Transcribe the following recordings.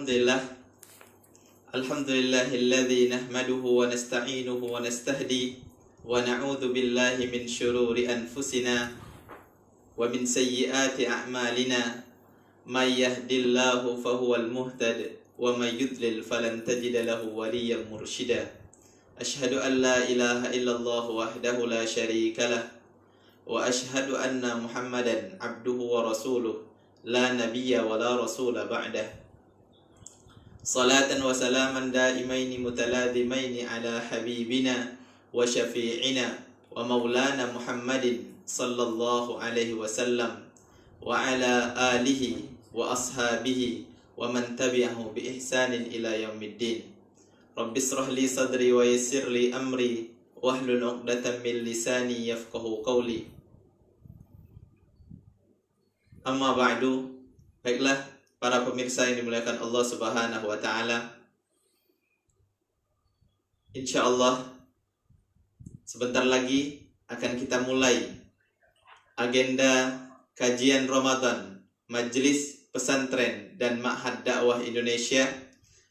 Alhamdulillah. Alhamdulillahilladzi nahmaduhu wa nasta'inuhu wa nastahdi wa na'udzu billahi min syururi anfusina wa min sayyiati a'malina may yahdihillahu fahuwal muhtad wa may yudlil falan tajida lahu waliyyan mursyida. Asyhadu an la ilaha illallah wahdahu la syarikalah wa asyhadu anna Muhammadan abduhu wa rasuluh la nabiyya wa la rasula ba'dah. Salatan wa salaman daimaini mutaladhimaini ala habibina wa syafi'ina wa maulana Muhammadin sallallahu alaihi wasallam wa ala alihi wa ashabihi wa man tabi'ahu bi ihsanin ila yaumiddin. Rabbi israh li sadri wa yassir li amri wahlul 'uqdatam min lisani yafqahu qawli. Amma ba'du. Baiklah para pemirsa yang dimuliakan Allah Subhanahu wa taala. Insyaallah sebentar lagi akan kita mulai agenda kajian Ramadan Majelis Pesantren dan Ma'had Dakwah Indonesia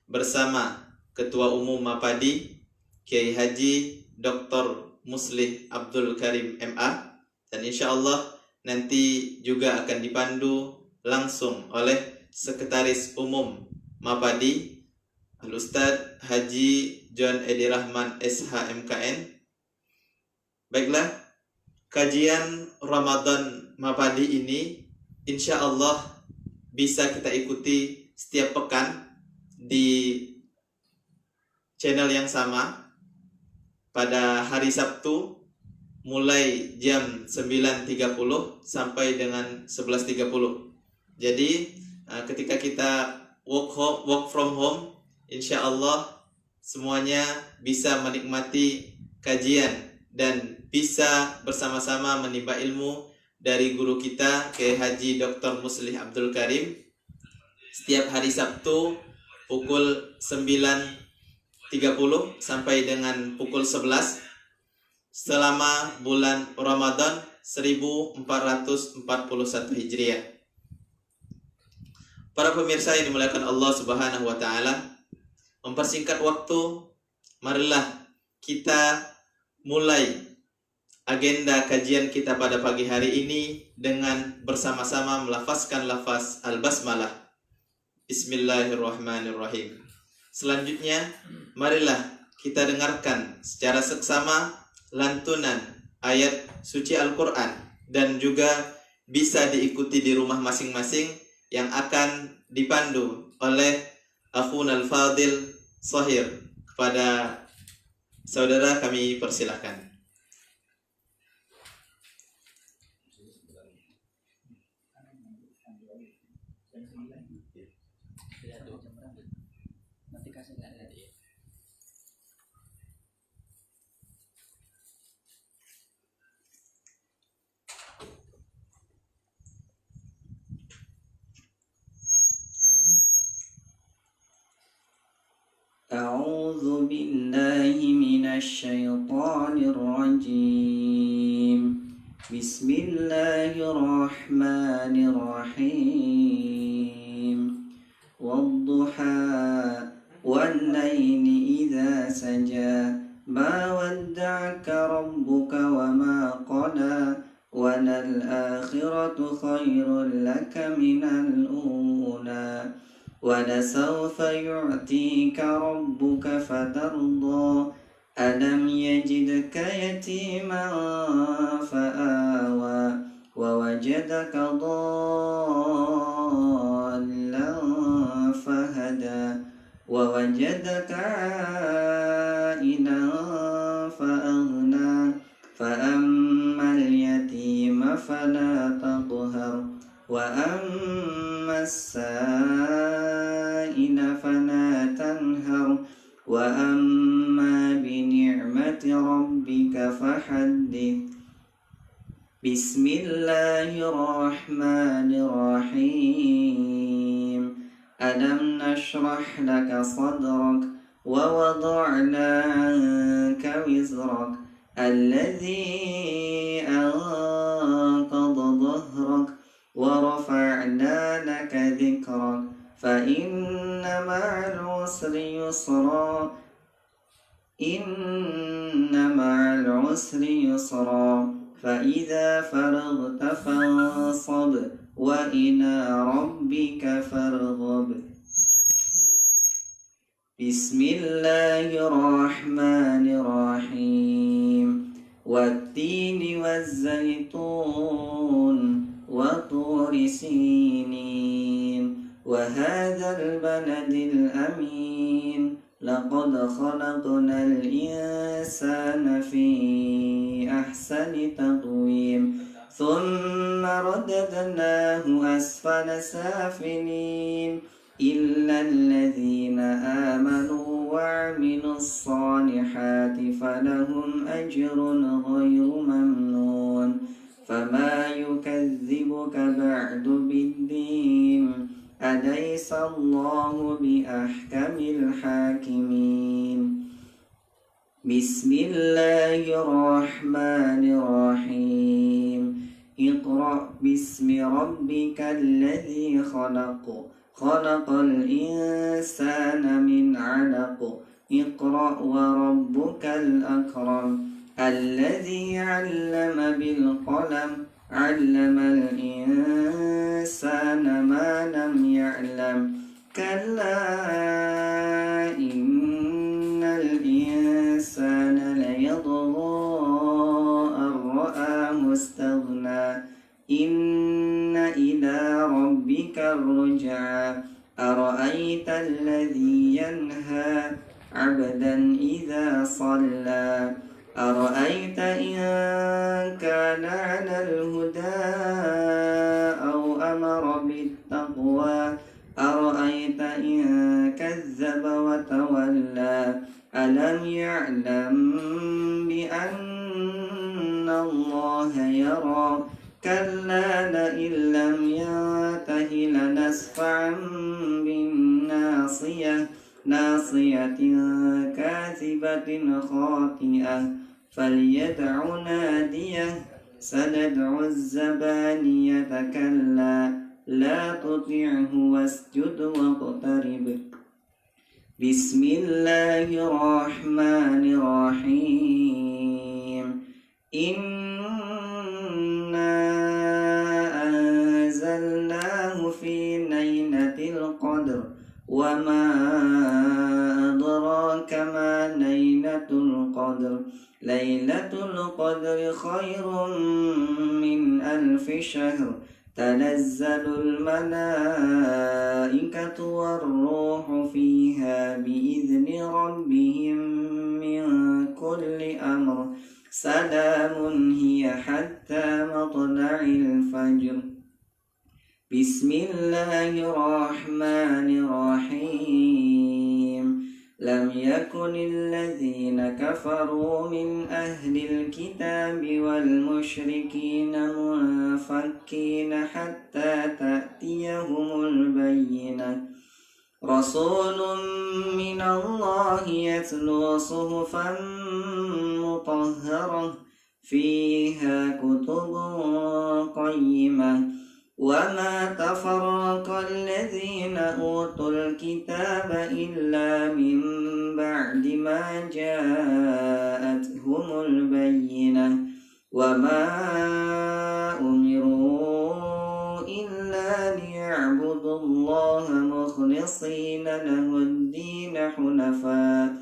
bersama Ketua Umum Mapadi Kiai Haji Dr. Muslih Abdul Karim MA, dan insyaallah nanti juga akan dipandu langsung oleh Sekretaris Umum Mapadi Al-Ustadz Haji John Edi Rahman SHMKN. Baiklah, kajian Ramadan Mapadi ini insya Allah bisa kita ikuti setiap pekan di channel yang sama pada hari Sabtu mulai jam 9.30 sampai dengan 11.30. Jadi ketika kita work from home, insya Allah semuanya bisa menikmati kajian dan bisa bersama-sama menimba ilmu dari guru kita Kiai Haji Dr. Muslih Abdul Karim setiap hari Sabtu pukul 9.30 sampai dengan pukul 11 selama bulan Ramadan 1441 Hijriah. Para pemirsa yang dimuliakan Allah Subhanahu wa taala, mempersingkat waktu, marilah kita mulai agenda kajian kita pada pagi hari ini dengan bersama-sama melafazkan lafaz al-basmalah. Bismillahirrahmanirrahim. Selanjutnya, marilah kita dengarkan secara seksama lantunan ayat suci Al-Quran dan juga bisa diikuti di rumah masing-masing yang akan dipandu oleh Akhun Al-Fadil Shahir. Kepada saudara kami persilahkan. أعوذ بالله من الشيطان الرجيم بسم الله الرحمن الرحيم والضحى والليل إذا سجى ما ودعك ربك وما قلى وللآخرة خير لك من الأولى ولسوف يعطيك ربك فترضى ألم يجدك يتيما فآوى ووجدك ضالا فهدى ووجدك عائلا فأغنى فأما اليتيم فلا تقهر وأما السائل فلا تنهر وأما بنعمة ربك فحدث بسم الله الرحمن الرحيم ألم نشرح لك صدرك ووضعنا عنك وزرك الذي أنقض ظهرك ورفعنا لك ذكرك فإن مع العسر يسرا إن مع العسر يسرا فإذا فرغت فانصب وإلى ربك فارغب بسم الله الرحمن الرحيم والتين والزيتون وطور سينين وهذا البلد الأمين لقد خلقنا الإنسان في أحسن تقويم ثم رددناه أسفل سافلين إلا الذين آمنوا وعملوا الصالحات فلهم أجر غير ممنون فما يكذبك بعد بالدين أليس الله بأحكم الحاكمين بسم الله الرحمن الرحيم اقرأ باسم ربك الذي خلق الإنسان من علق اقرأ وربك الأكرم الذي علم بالقلم علم الإنسان ما لم يعلم كلا إن الإنسان ليطغى أن رآه استغنى إن إلى ربك الرجعى أرأيت الذي ينهى عبدا إذا صلى أرأيت إن كان على الهدى أو أمر بالتقوى أرأيت إن كذب وتولى ألم يعلم بأن الله يرى كلا لئن لم ينته لنسفعا بالناصية ناصية كاذبة خاطئة فليدع ناديه سندع الزبانية كلا لا تطعه واسجد واقترب بسم الله الرحمن الرحيم إنا أنزلناه في ليلة القدر وما أدراك ما ليلة القدر ليلة القدر خير من 1000 شهر تنزل الملائكة والروح فيها بإذن ربهم من كل أمر سلام هي حتى مطلع الفجر بسم الله الرحمن الرحيم لم يكن الذين كفروا من أهل الكتاب والمشركين منفكين حتى تأتيهم البينة رسول من الله يتلو صحفا مطهرة فيها كتب قيمة وما تفرق الذين أوتوا الكتاب إلا من بعد ما جاءتهم البينة وما أمروا إلا ليعبدوا الله مخلصين له الدين حنفاء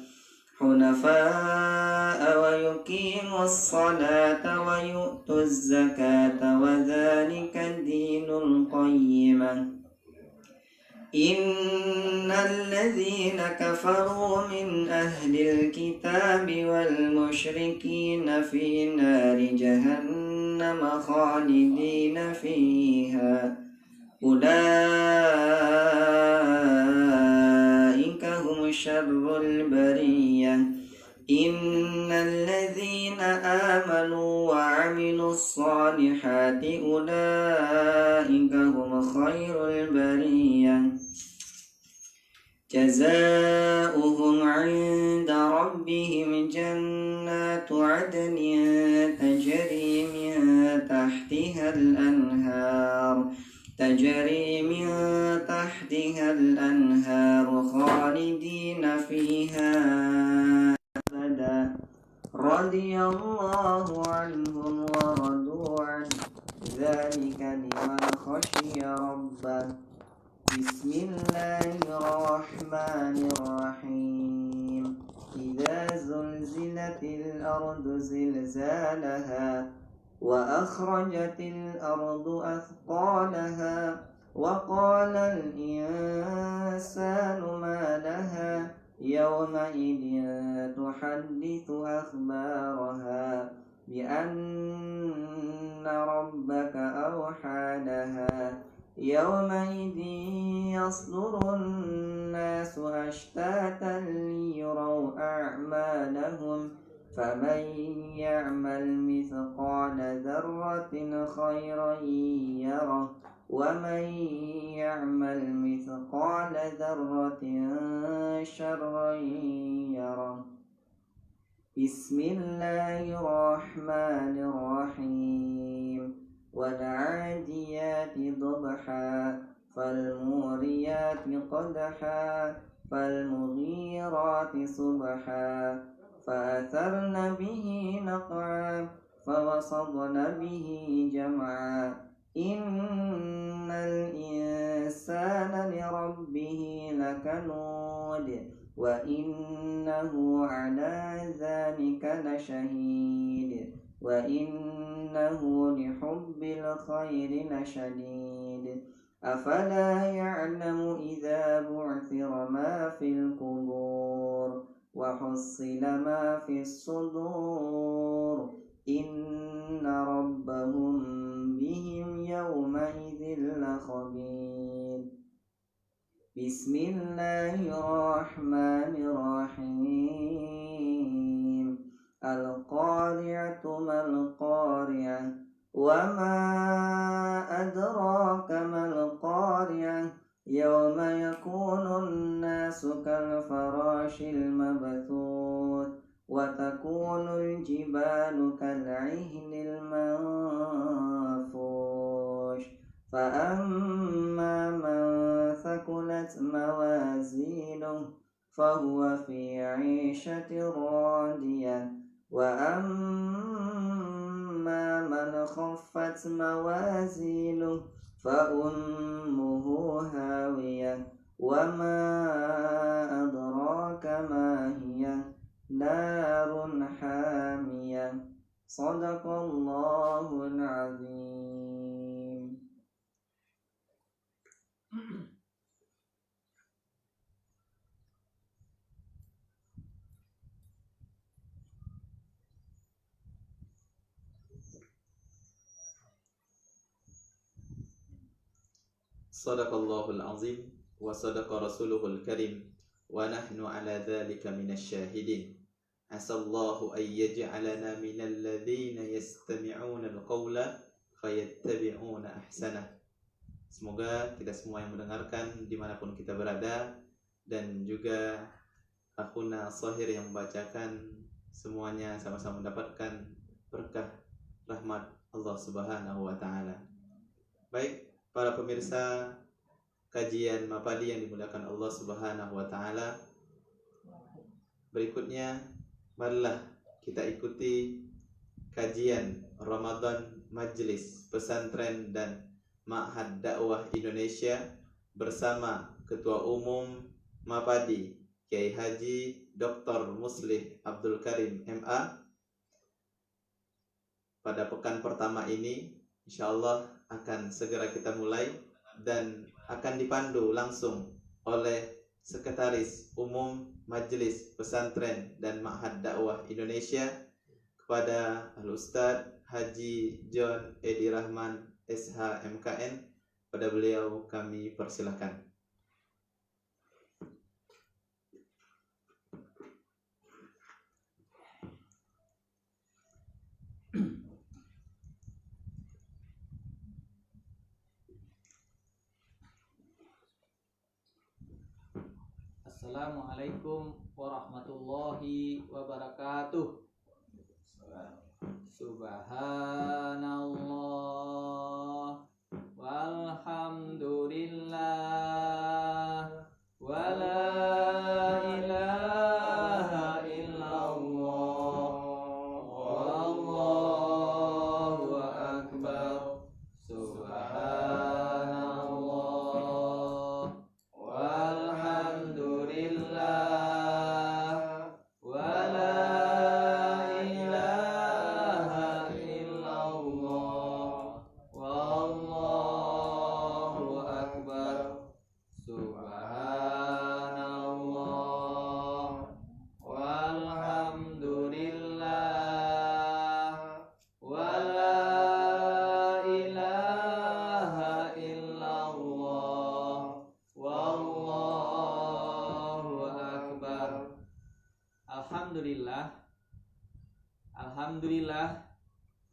ويقيموا الصلاة ويؤتوا الزكاة وذلك الدين القيمة إن الذين كفروا من أهل الكتاب والمشركين في نار جهنم خالدين فيها أولئك هم شر البرية إن الذين آمنوا وعملوا الصالحات أولئك هم خير البرية جزاؤهم عند ربهم جنات عدن تجري من تحتها الأنهار فيها أبدا رضي الله عنهم ورضوا عنه ذلك لمن خشي ربه بسم الله الرحمن الرحيم إذا زلزلت الأرض زلزالها وأخرجت الأرض أثقالها وقال الإنسان ما لها يومئذ تحدث أخبارها بأن ربك أوحى لها يومئذ يصدر الناس أشتاتا ليروا أعمالهم فمن يعمل مثقال ذرة خيرا يره ومن يعمل مثقال ذرة شرا يره بسم الله الرحمن الرحيم والعاديات ضبحا فالموريات قدحا فالمغيرات صبحا فأثرن به نقعا فوسطن به جمعا إن الإنسان لربه لكنود وإنه على ذلك لشهيد وإنه لحب الخير لشديد أفلا يعلم إذا بعثر ما في القبور وحصل ما في الصدور إن ربهم بهم يومئذ لخبير بسم الله الرحمن الرحيم القارعة ما القارعة وما أدراك ما القارعة يوم يكون الناس كالفراش المبثوث وتكون الجبال كالعهن المنفوش فأما من ثقلت موازينه فهو في عيشة راضية وأما من خفت موازينه فأمه هاوية وما أدراك ما هي نار حامية صدق الله العظيم. Sadaqallahul azim wa sadaqa rasuluhul karim wa nahnu ala dhalika minasy syahidin. Asallahu ay yaj'alana minal ladzina yastami'una al-qawla fayattabi'una ahsanah. Semoga kita semua yang mendengarkan dimanapun kita berada dan juga akhuna Shahir yang membacakan semuanya sama-sama mendapatkan berkah rahmat Allah Subhanahu wa taala. Baik, para pemirsa kajian Mapadi yang dimuliakan Allah Subhanahu wa taala. Berikutnya marilah kita ikuti kajian Ramadan Majelis Pesantren dan Ma'had Dakwah Indonesia bersama Ketua Umum Mapadi Kiai Haji Dr. Muslih Abdul Karim MA. Pada pekan pertama ini insyaallah akan segera kita mulai dan akan dipandu langsung oleh Sekretaris Umum Majelis Pesantren dan Ma'had Dakwah Indonesia kepada Al-Ustadz Haji John Edi Rahman SH MKN. Pada beliau kami persilahkan. Assalamualaikum warahmatullahi wabarakatuh. Subhanallah walhamdulillah wala ilaha Alhamdulillah. Alhamdulillah,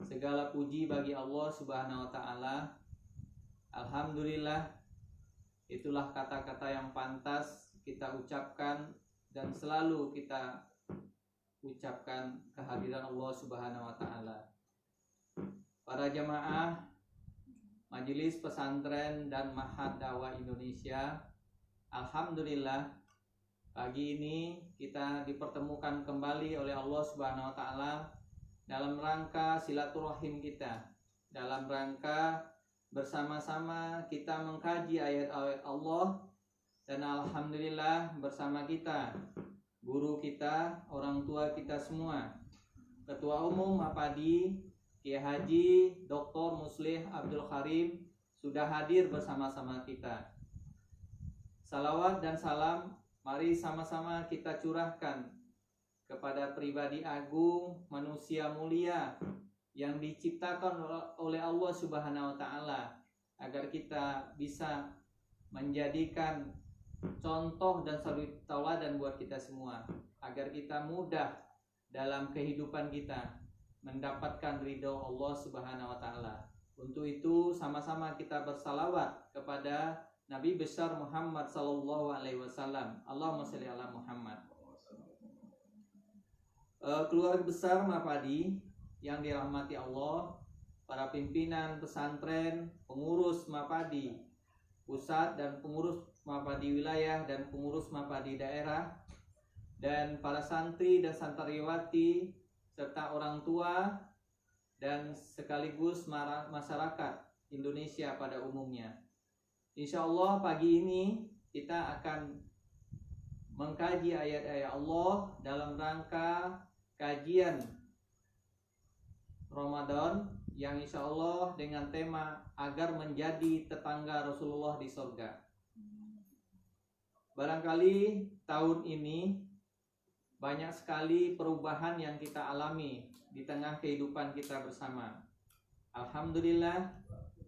segala puji bagi Allah Subhanahu wa taala. Alhamdulillah, itulah kata-kata yang pantas kita ucapkan dan selalu kita ucapkan kehadiran Allah Subhanahu wa taala. Para jamaah Majelis Pesantren dan Ma'had Dakwah Indonesia, alhamdulillah pagi ini kita dipertemukan kembali oleh Allah Subhanahu wa taala dalam rangka silaturahim kita, dalam rangka bersama-sama kita mengkaji ayat-ayat Allah, dan alhamdulillah bersama kita guru kita, orang tua kita semua, Ketua Umum Mapadi Kiai Haji Dr. Muslih Abdul Karim sudah hadir bersama-sama kita. Salawat dan salam mari sama-sama kita curahkan kepada pribadi agung, manusia mulia yang diciptakan oleh Allah Subhanahu wa taala, agar kita bisa menjadikan contoh dan suri tauladan buat kita semua, agar kita mudah dalam kehidupan kita mendapatkan ridho Allah Subhanahu wa taala. Untuk itu sama-sama kita bersalawat kepada Nabi besar Muhammad sallallahu alaihi wasallam. Allahumma shalli ala Muhammad. Keluarga besar Mapadi yang dirahmati Allah, para pimpinan pesantren, pengurus Mapadi pusat dan pengurus Mapadi wilayah dan pengurus Mapadi daerah, dan para santri dan santriwati serta orang tua dan sekaligus masyarakat Indonesia pada umumnya. Insya Allah pagi ini kita akan mengkaji ayat-ayat Allah dalam rangka kajian Ramadan yang insya Allah dengan tema agar menjadi tetangga Rasulullah di surga. Barangkali tahun ini banyak sekali perubahan yang kita alami di tengah kehidupan kita bersama. Alhamdulillah,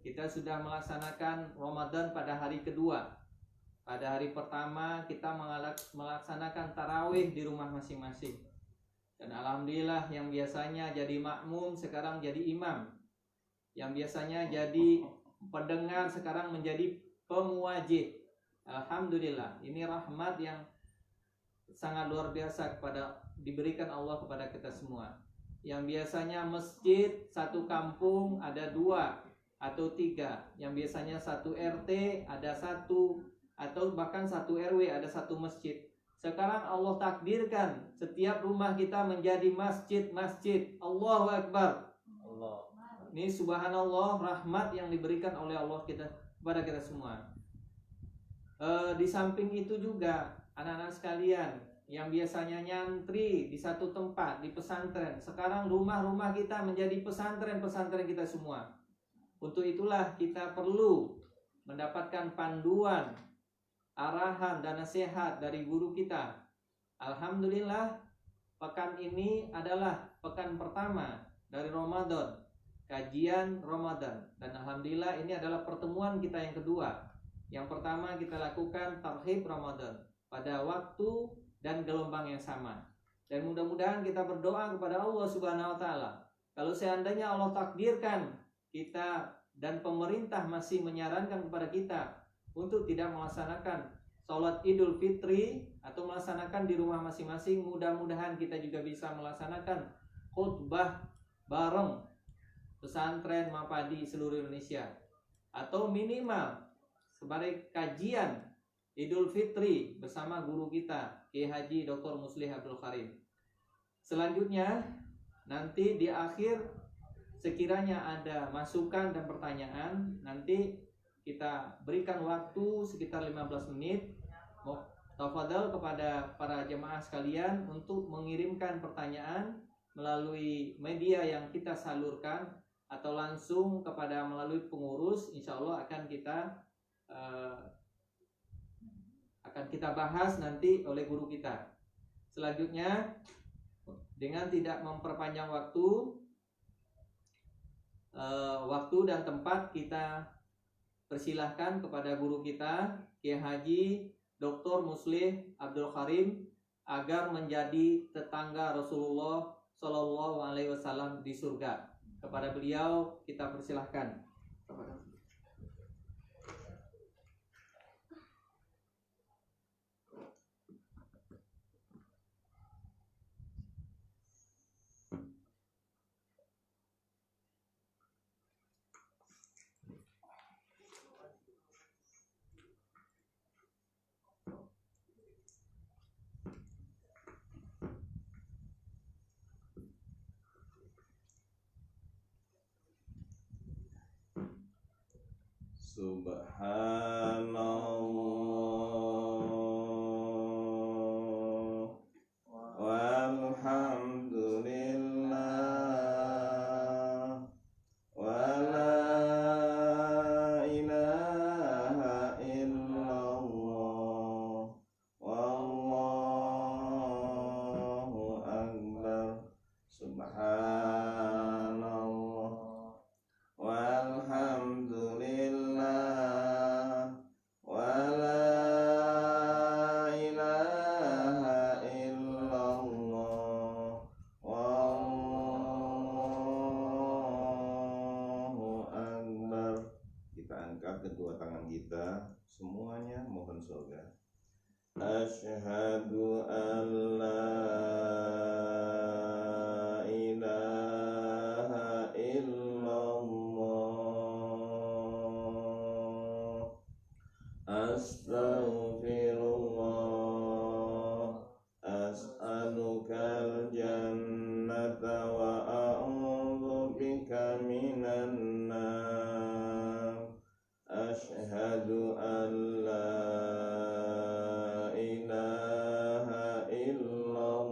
kita sudah melaksanakan Ramadan pada hari kedua. Pada hari pertama kita melaksanakan tarawih di rumah masing-masing. Dan alhamdulillah yang biasanya jadi makmum sekarang jadi imam. Yang biasanya jadi pendengar sekarang menjadi pemuajih. Alhamdulillah, ini rahmat yang sangat luar biasa diberikan Allah kepada kita semua. Yang biasanya masjid satu kampung ada 2 atau 3, yang biasanya satu RT ada 1, atau bahkan satu RW ada 1 masjid. Sekarang Allah takdirkan setiap rumah kita menjadi masjid-masjid. Allahu Akbar. Allah. Ini subhanallah, rahmat yang diberikan oleh Allah kepada kita semua. Di samping itu juga anak-anak sekalian yang biasanya nyantri di satu tempat di pesantren, sekarang rumah-rumah kita menjadi pesantren-pesantren kita semua. Untuk itulah kita perlu mendapatkan panduan, arahan dan nasihat dari guru kita. Alhamdulillah, pekan ini adalah pekan pertama dari Ramadan, kajian Ramadan. Dan alhamdulillah ini adalah pertemuan kita yang kedua. Yang pertama kita lakukan tarhib Ramadan pada waktu dan gelombang yang sama. Dan mudah-mudahan kita berdoa kepada Allah Subhanahu wa taala. Kalau seandainya Allah takdirkan kita dan pemerintah masih menyarankan kepada kita untuk tidak melaksanakan sholat Idul Fitri atau melaksanakan di rumah masing-masing, mudah-mudahan kita juga bisa melaksanakan khutbah bareng pesantren Mapadi seluruh Indonesia, atau minimal sebagai kajian Idul Fitri bersama guru kita Kiai Haji Dr. Muslih Abdul Karim. Selanjutnya nanti di akhir sekiranya ada masukan dan pertanyaan, nanti kita berikan waktu sekitar 15 menit. Tafadhal kepada para jemaah sekalian untuk mengirimkan pertanyaan melalui media yang kita salurkan atau langsung kepada melalui pengurus. Insya Allah akan kita bahas nanti oleh guru kita. Selanjutnya, dengan tidak memperpanjang waktu dan tempat, kita persilahkan kepada guru kita Kiai Haji Dr. Muslih Abdul Karim agar menjadi tetangga Rasulullah Shallallahu Alaihi Wasallam di surga. Kepada beliau kita persilahkan. Subhanallah walhamdulillah wa la ilaha illallah wallahu akbar. Subhanallah walhamdulillah wa la ilaha illallah wallahu akbar. Kita angkat kedua tangan kita, semuanya mohon surga. Asyhadu an la ilaha illallah. Astaghfirullah. As'alukal jannata wa a'udzubika minan nar. Asyhadu an la ilaha illallah.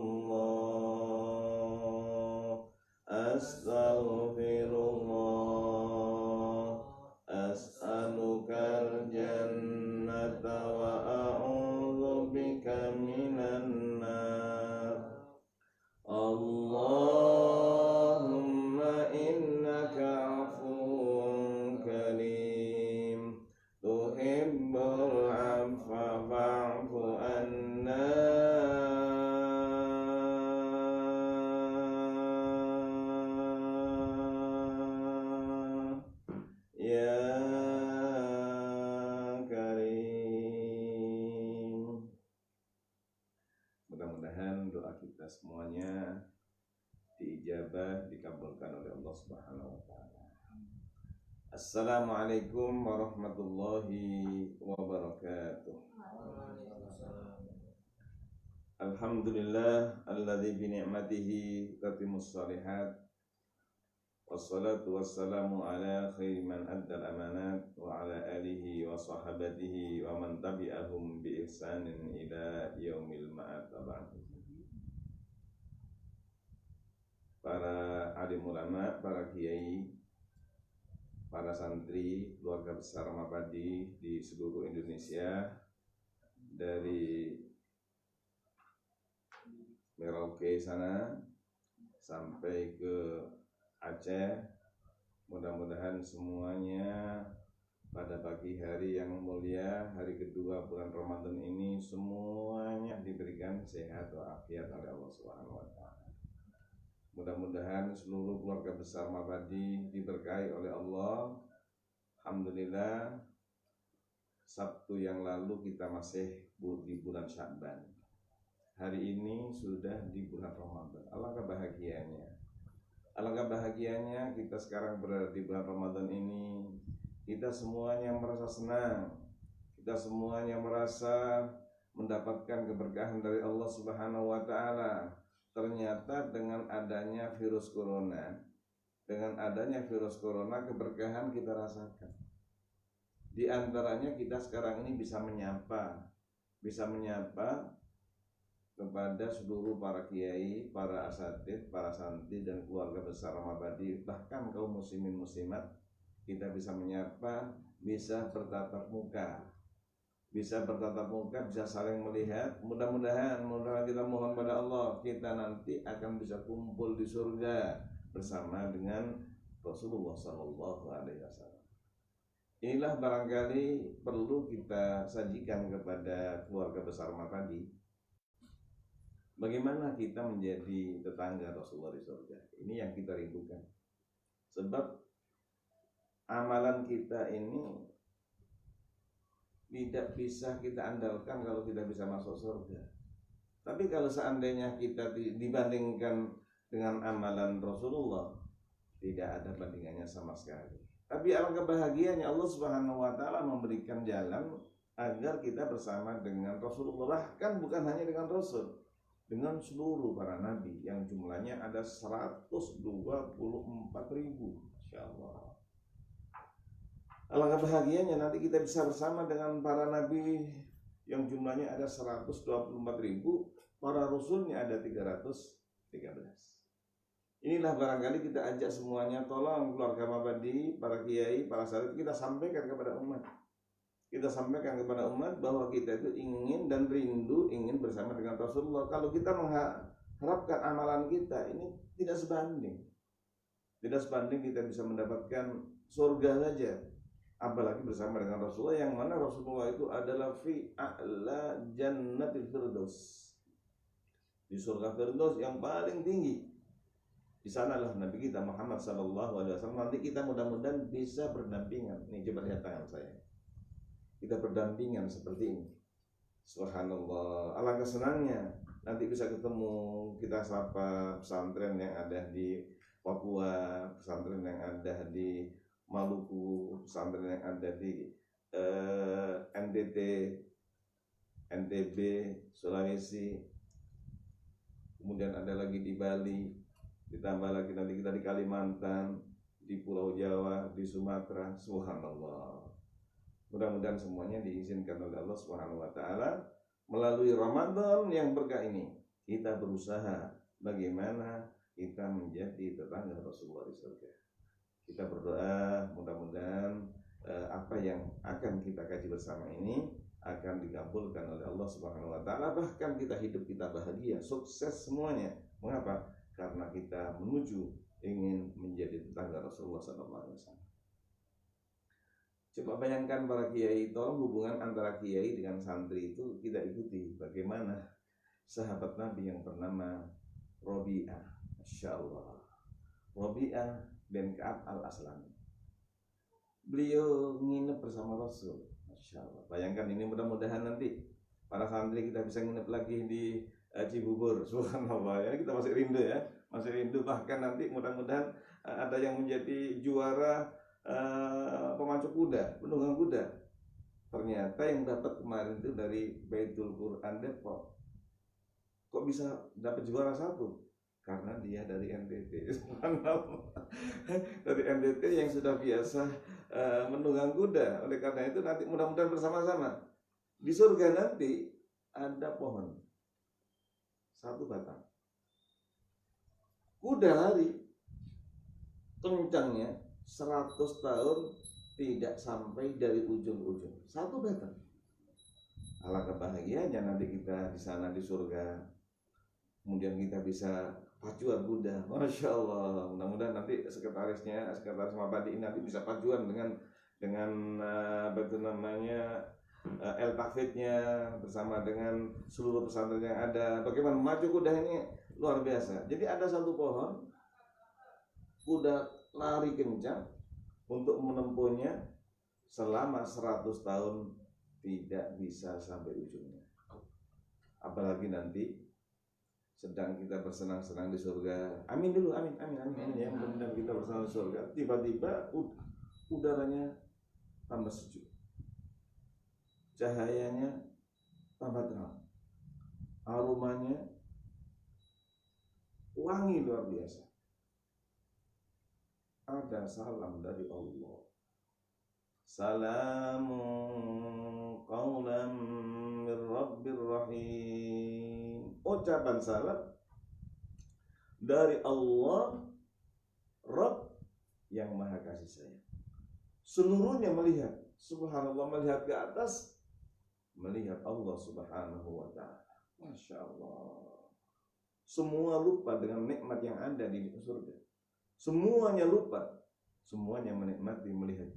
Astaghfirullah. As'alukal jannata wa a'udzubika minan nar. Allahumma innaka afuwun karim tuhibbul afwa fa'fu anna. Ya Karim. Mudah-mudahan doa kita semuanya diijabah, dikabulkan oleh Allah Subhanahu wa taala. Assalamualaikum warahmatullahi wabarakatuh. Alhamdulillah alladzi bi ni'matihi tatimmus shalihat. Wassalatu wassalamu ala khairi man addal amanat wa ala alihi wa sahabatihi wa man tabi'ahum bi ihsanin ila yaumil ma'ad. Para alim ulama, para kiai, para santri, keluarga besar Mapadi di seluruh Indonesia, dari Merauke sana sampai ke Aceh, mudah-mudahan semuanya pada pagi hari yang mulia, hari kedua bulan Ramadan ini, semuanya diberikan sehat walafiat oleh Allah Subhanahu wa taala. Mudah-mudahan seluruh keluarga besar Mapadi diberkahi oleh Allah. Alhamdulillah, Sabtu yang lalu kita masih di bulan Sya'ban. Hari ini sudah di bulan Ramadan. Alangkah bahagianya. Alangkah bahagianya kita sekarang berada di bulan Ramadan ini. Kita semuanya merasa senang. Kita semuanya merasa mendapatkan keberkahan dari Allah Subhanahu wa taala. Ternyata dengan adanya virus corona, keberkahan kita rasakan. Di antaranya kita sekarang ini bisa menyapa kepada seluruh para kiai, para asatidz, para santri dan keluarga besar Mapadi, bahkan kaum muslimin muslimat, kita bisa menyapa, bisa bertatap muka, bisa saling melihat. Mudah-mudahan kita mohon pada Allah, kita nanti akan bisa kumpul di surga bersama dengan Rasulullah Sallallahu Alaihi Wasallam. Inilah barangkali perlu kita sajikan kepada keluarga besar Mapadi. Bagaimana kita menjadi tetangga Rasulullah di surga? Ini yang kita rindukan. Sebab amalan kita ini tidak bisa kita andalkan kalau tidak bisa masuk surga. Tapi kalau seandainya kita dibandingkan dengan amalan Rasulullah, tidak ada bandingannya sama sekali. Tapi alangkah bahagianya Allah Subhanahu wa taala memberikan jalan agar kita bersama dengan Rasulullah, bahkan bukan hanya dengan Rasul, dengan seluruh para nabi yang jumlahnya ada 124.000. Insyaallah. Alangkah bahagianya nanti kita bisa bersama dengan para nabi yang jumlahnya ada 124.000, para rasulnya ada 313. Inilah barangkali kita ajak semuanya, tolong keluarga Mabadi, para kiai, para sahabat, kita sampaikan kepada umat. Kita sampaikan kepada umat bahwa kita itu ingin dan rindu ingin bersama dengan Rasulullah. Kalau kita mengharapkan amalan kita ini tidak sebanding. Tidak sebanding kita bisa mendapatkan surga saja. Apalagi bersama dengan Rasulullah, yang mana Rasulullah itu adalah fi a'la jannatil firdaus. Di surga firdaus yang paling tinggi. Di sanalah Nabi kita Muhammad SAW. Nanti kita mudah-mudahan bisa berdampingan. Nih coba lihat tangan saya. Kita berdampingan seperti ini. Subhanallah. Alangkah senangnya nanti bisa ketemu, kita sapa pesantren yang ada di Papua, pesantren yang ada di Maluku, pesantren yang ada di NTT, NTB, Sulawesi. Kemudian ada lagi di Bali. Ditambah lagi nanti kita di Kalimantan, di Pulau Jawa, di Sumatera. Subhanallah. Mudah-mudahan semuanya diizinkan oleh Allah Subhanahu wa taala melalui Ramadan yang berkah ini. Kita berusaha bagaimana kita menjadi tetangga Rasulullah di surga. Kita berdoa mudah-mudahan apa yang akan kita kaji bersama ini akan dikabulkan oleh Allah Subhanahu wa taala, bahkan kita hidup kita bahagia, sukses semuanya. Mengapa? Karena kita menuju ingin menjadi tetangga Rasulullah SAW. Coba bayangkan para kiai, tolong hubungan antara kiai dengan santri itu kita ikuti. Bagaimana sahabat Nabi yang bernama Robi'ah, Masya Allah, Robi'ah bin Ka'ab al-Aslami. Beliau nginep bersama Rasul, Masya Allah. Bayangkan ini, mudah-mudahan nanti para santri kita bisa nginep lagi di Cibubur. Subhanallah ya, kita masih rindu ya, masih rindu. Bahkan nanti mudah-mudahan ada yang menjadi juara pemacu kuda, penunggang kuda. Ternyata yang dapat kemarin itu dari Baitul Quran Depok. Kok bisa dapat juara satu? Karena dia dari NTT. Dari NTT yang sudah biasa menunggang kuda. Oleh karena itu nanti mudah-mudahan bersama-sama di surga nanti ada pohon satu batang. Kuda lari kencangnya 100 tahun tidak sampai dari ujung-ujung, satu batang. Alangkah bahagianya nanti kita di sana di surga. Kemudian kita bisa pacuan kuda, Masya Allah. Mudah-mudahan nanti sekretaris Mabadi ini nanti bisa pacuan dengan betul namanya El-Tafidnya bersama dengan seluruh pesantren yang ada. Bagaimana memacu kuda ini luar biasa. Jadi ada satu pohon, kuda lari kencang untuk menempuhnya selama 100 tahun tidak bisa sampai ujungnya. Apalagi nanti sedang kita bersenang-senang di surga. Amin dulu, amin ya. Mudah-mudahan kita bersenang di surga. Tiba-tiba udaranya tambah sejuk, cahayanya tambah terang, aromanya wangi luar biasa. Ada salam dari Allah. Salamun qawlan min Rabbir Rahim. Ucapan salam dari Allah, Rabb yang Maha Kasih Sayang. Seluruhnya melihat, subhanallah, melihat ke atas, melihat Allah Subhanahu wa ta'ala. Masya Allah. Semua lupa dengan nikmat yang ada di surga. Semuanya lupa, semuanya menikmati melihat.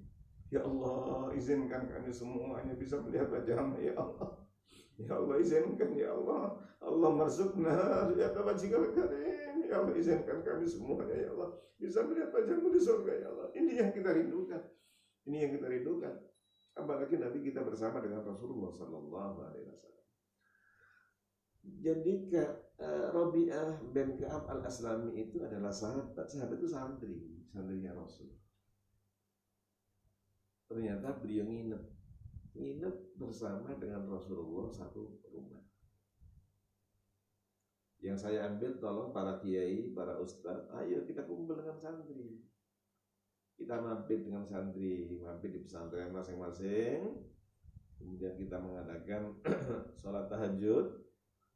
Ya Allah, izinkan kami semuanya bisa melihat wajah-Mu, ya Allah. Ya Allah, izinkan, ya Allah. Allah Allah marzukna ya wajhikal karim. Ya Allah, izinkan kami semuanya ya Allah bisa melihat wajahmu di surga ya Allah. Ini yang kita rindukan. Ini yang kita rindukan. Apalagi Nabi kita bersama dengan Rasulullah Sallallahu Alaihi Wasallam. Jadi Rabi'ah bin Ka'ab al-Aslami itu adalah sahabat. Sahabat itu santrinya Rasul. Ternyata beliau nginep bersama dengan Rasulullah satu rumah. Yang saya ambil, tolong para kiai, para ustadz, ayo kita kumpul dengan santri. Kita mampir dengan santri, mampir di pesantren masing-masing. Kemudian kita mengadakan sholat tahajud,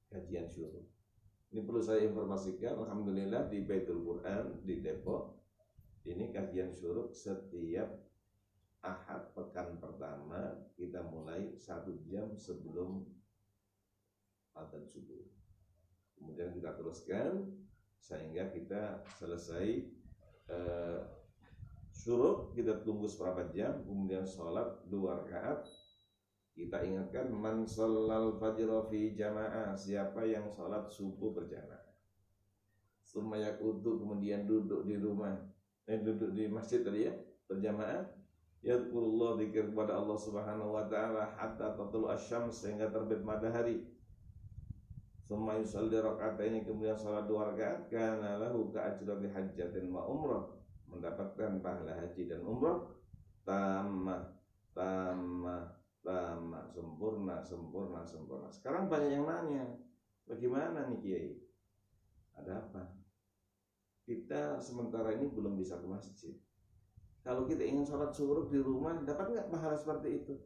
kajian syuruk. Ini perlu saya informasikan, alhamdulillah di Baitul Quran di Depok, ini kajian syuruk setiap Ahad pekan pertama kita mulai 1 jam sebelum adzan subuh. Kemudian kita teruskan sehingga kita selesai syuruk, kita tunggu seberapa jam, kemudian sholat 2 rakaat. Kita ingatkan man shallal fajra fi jamaah, siapa yang sholat subuh berjamaah. Summa yaqutu, kemudian duduk di rumah, duduk di masjid tadi ya, berjamaah. Yadkurullah, zikir kepada Allah Subhanahu wa taala hatta tatlu asyams, sehingga terbit matahari. Summa yusalli raka'ataini, kemudian salat 2 rakaat, kana lahu ka'ajri hajjatin wa umrah, mendapatkan pahala haji dan umrah tamah, sempurna. Sekarang banyak yang nanya, bagaimana nih Kiai? Ada apa? Kita sementara ini belum bisa ke masjid. Kalau kita ingin sholat syuruk di rumah, dapat nggak pahala seperti itu?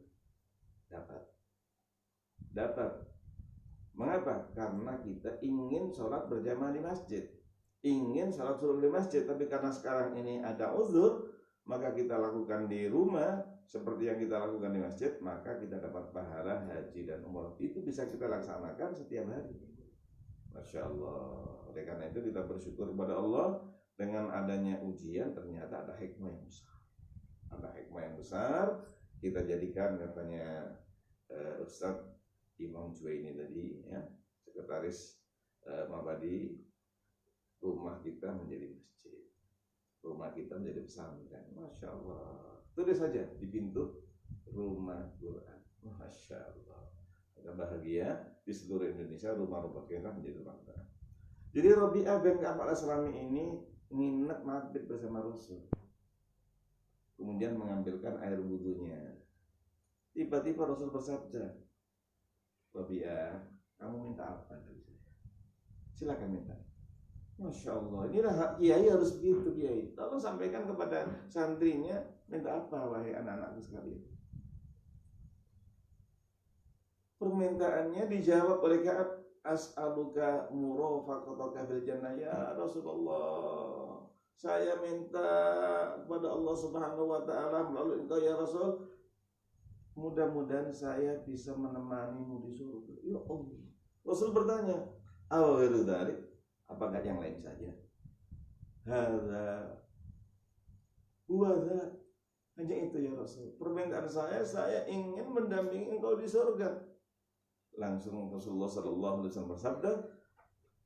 Dapat. Mengapa? Karena kita ingin sholat berjamaah di masjid, ingin sholat syuruk di masjid. Tapi karena sekarang ini ada uzur, maka kita lakukan di rumah seperti yang kita lakukan di masjid, maka kita dapat pahala haji dan umrah. Itu bisa kita laksanakan setiap hari. Masya Allah. Oleh karena itu kita bersyukur kepada Allah. Dengan adanya ujian ternyata ada hikmah yang besar. Kita jadikan, katanya Ustadz Imam Juwaini tadi ya, sekretaris Mabadi, rumah kita menjadi masjid, rumah kita menjadi pesantren. Masya Allah. Tulis saja di pintu rumah Quran. Masya Allah. Kita bahagia di seluruh Indonesia rumah-rumah kita menjadi rumah Quran. Jadi Rabi'ah bin Ka'ab al-Aslami ini nginep maghrib bersama Rasul, kemudian mengambilkan air wudhunya. Tiba-tiba Rasul bersabda, Rabi'ah, kamu minta apa dari saya? Silakan minta. Masya Allah, inilah hak kiai, harus begitu kiai. Tolong sampaikan kepada santrinya, minta apa wahai anak-anakku sekalian. Permintaannya dijawab oleh Ka'ab, as'aluka murafaqataka fil jannah ya Rasulullah. Saya minta kepada Allah Subhanahu wa taala melalui engkau ya Rasul, mudah-mudahan saya bisa menemanimu di surga. Ya Allah. Rasul bertanya, "Aw ghairu dzalik?" Apakah yang lain saja? Hadza huwa dzak. Hanya itu ya Rasul. Permintaan saya ingin mendampingi engkau di surga. Langsung Rasulullah sallallahu alaihi wasallam bersabda,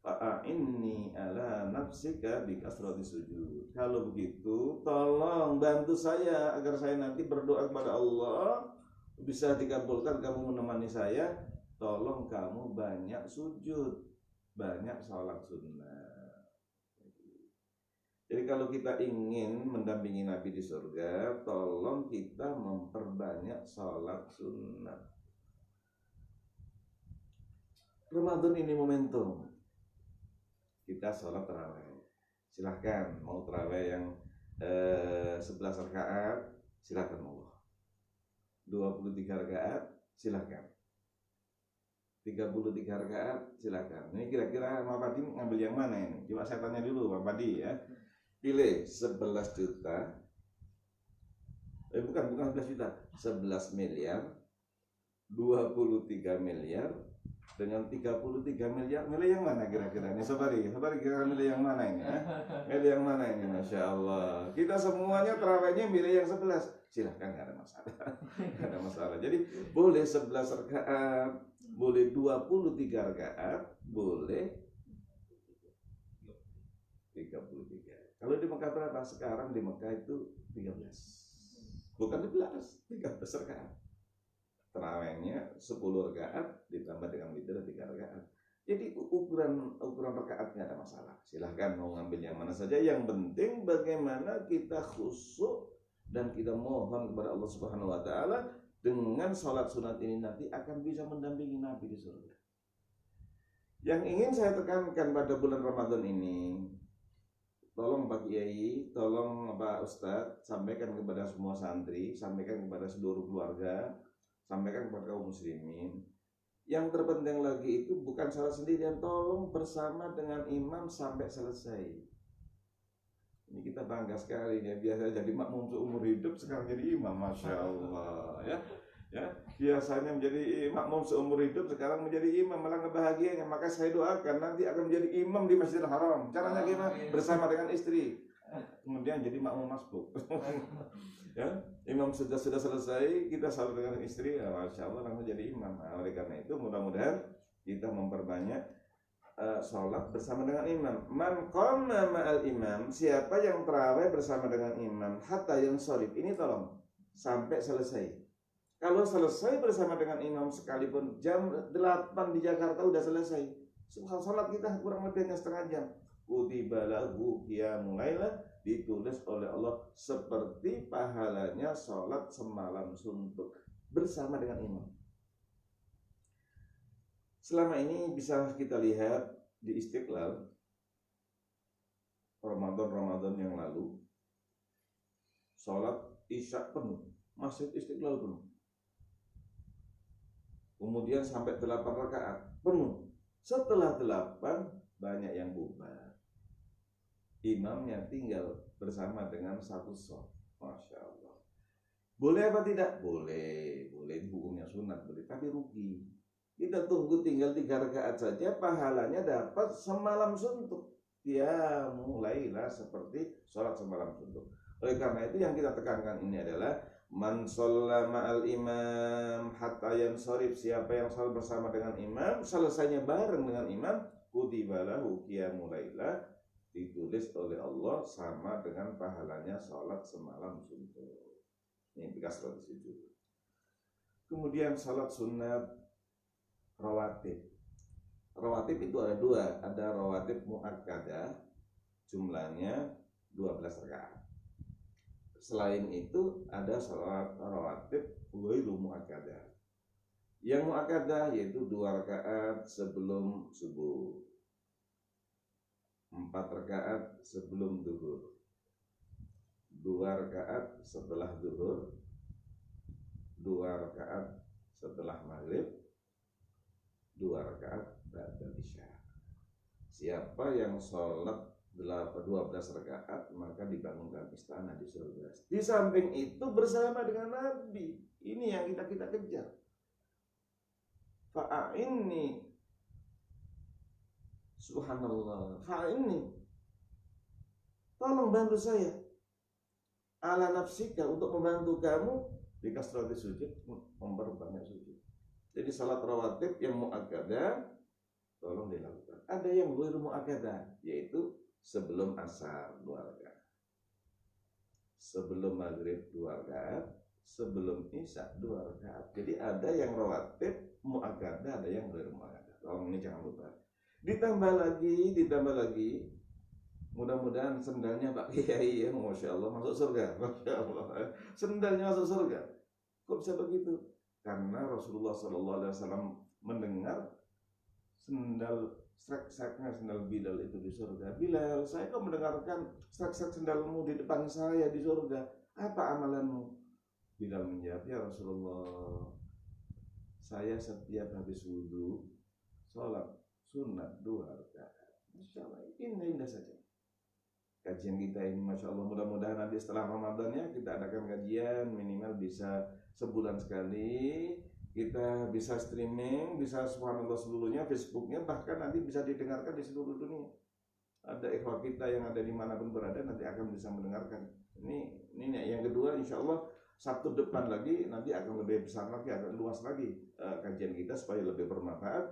"Fa'inni ala nafsika bi kasrati sujud." Kalau begitu, tolong bantu saya agar saya nanti berdoa kepada Allah bisa dikabulkan, kamu menemani saya. Tolong kamu banyak sujud, banyak sholat sunnah. Jadi kalau kita ingin mendampingi Nabi di surga, tolong kita memperbanyak sholat sunnah. Ramadan ini momentum kita sholat tarawih. Silahkan mau tarawih yang 11 rakaat, silahkan Allah. 23 rakaat, silahkan. 33 rakaat, silahkan. Ini kira-kira Pak Padi ngambil yang mana ini? Coba saya tanya dulu Pak Padi ya. Pilih 11 juta. Bukan 11 juta, 11 miliar, 23 miliar, dengan 33 miliar, milih yang mana kira-kira ini? Sabari kira-kira milih yang mana ini ya? Milih yang mana ini? Masya Allah. Kita semuanya terawihnya milih yang 11 silahkan, nggak ada masalah. Nggak ada masalah. Jadi boleh 11 rakaat, boleh 23 rakaat, boleh 33. Kalau di Mekah berapa? Sekarang di Mekah itu 13. Bukan 11, 13 rakaat. Terawihnya 10 rakaat ditambah dengan witir 3 rakaat. Jadi ukuran rakaat nggak ada masalah. Silahkan mau ngambil yang mana saja. Yang penting bagaimana kita khusyuk dan kita mohon kepada Allah Subhanahu Wa Taala dengan sholat sunat ini nanti akan bisa mendampingi Nabi di surga. Yang ingin saya tekankan pada bulan Ramadan ini, tolong Pak Kiai, tolong Pak Ustadz, sampaikan kepada semua santri, sampaikan kepada seluruh keluarga, sampaikan kepada kaum muslimin. Yang terpenting lagi itu bukan salah sendirian, tolong bersama dengan imam sampai selesai. Ini kita bangga sekali ya, biasa jadi makmum seumur hidup, sekarang jadi imam, masya Allah ya. Ya, biasanya menjadi makmum seumur hidup, sekarang menjadi imam, malah kebahagiaannya. Maka saya doakan nanti akan menjadi imam di Masjidil Haram. Caranya gimana? Bersama dengan istri. Kemudian jadi makmum masbuk. Ya, imam sudah selesai, kita salut dengan istri, ya, masya Allah langsung jadi imam. Nah, oleh karena itu mudah-mudahan kita memperbanyak sholat bersama dengan imam. Man qama ma'al imam, siapa yang tarawih bersama dengan imam hatta yang sholib, ini tolong sampai selesai. Kalau selesai bersama dengan imam sekalipun jam 8 di Jakarta udah selesai, sholat kita kurang lebih hanya setengah jam. Kutiba lahu qiyamul lailah, ditulis oleh Allah seperti pahalanya sholat semalam suntuk bersama dengan imam. Selama ini bisa kita lihat di Istiqlal Ramadan yang lalu, sholat isya penuh, Masjid Istiqlal penuh. Kemudian sampai 8 rakaat penuh. Setelah 8 banyak yang bubar. Imamnya tinggal bersama dengan satu shaf. Masya Allah. Boleh apa tidak? Boleh. Boleh, hukumnya sunat boleh, tapi rugi. Kita tunggu tinggal 3 rakaat saja, pahalanya dapat semalam suntuk. Ya, mulailah seperti sholat semalam suntuk. Oleh karena itu yang kita tekankan ini adalah man shalla ma'al imam hatta yansharif, siapa yang sholat bersama dengan imam, selesainya bareng dengan imam, kutiba lahu qiyamul lailah, ditulis oleh Allah sama dengan pahalanya sholat semalam suntuk. Ini bekas sholat sujud. Kemudian sholat sunat rawatib. Rawatib itu ada 2, ada rawatib muakkadah, jumlahnya 12 rakaat. Selain itu ada sholat rawatib ghairu muakkadah. Yang muakkadah yaitu 2 rakaat sebelum subuh, 4 rakaat sebelum zuhur, 2 rakaat setelah zuhur, 2 rakaat setelah maghrib, 2 rakaat ba'da isya. Siapa yang sholat 12 rakaat maka dibangunkan istana di surga. Di samping itu bersama dengan Nabi. Ini yang kita kejar. Fa'inni, subhanallah, fa'inni, tolong bantu saya ala nafsika, untuk membantu kamu di kasrati sujud, memperbanyak sujud. Jadi salat rawatib yang muakkadah tolong dilakukan. Ada yang ghairu muakkadah, yaitu sebelum asar 2 rakaat, sebelum maghrib 2 rakaat, sebelum isya 2 rakaat. Jadi ada yang rawatib muakkadah, ada yang ghairu muakkadah. Tolong ini jangan lupa. Ditambah lagi, mudah-mudahan sendalnya Pak Kiai ya, masya Allah masuk surga, masya Allah, sendalnya masuk surga. Kok bisa begitu? Karena Rasulullah SAW mendengar sendal srek-sreknya sendal Bilal itu di surga. Bilal, saya kok mendengarkan srek-srek sendalmu di depan saya di surga. Apa amalanmu? Bilal menjawab, ya Rasulullah, saya setiap habis wudhu sholat sunat 2 rakaat. Masya Allah, indah saja kajian kita ini, masya Allah. Mudah-mudahan nanti setelah Ramadannya kita adakan kajian minimal bisa sebulan sekali. Kita bisa streaming, bisa subhanallah seluruhnya, Facebooknya, bahkan nanti bisa didengarkan di seluruh dunia. Ada ikhwah kita yang ada dimanapun berada nanti akan bisa mendengarkan. Ini yang kedua, insya Allah Sabtu depan lagi nanti akan lebih besar lagi, akan luas lagi kajian kita supaya lebih bermanfaat.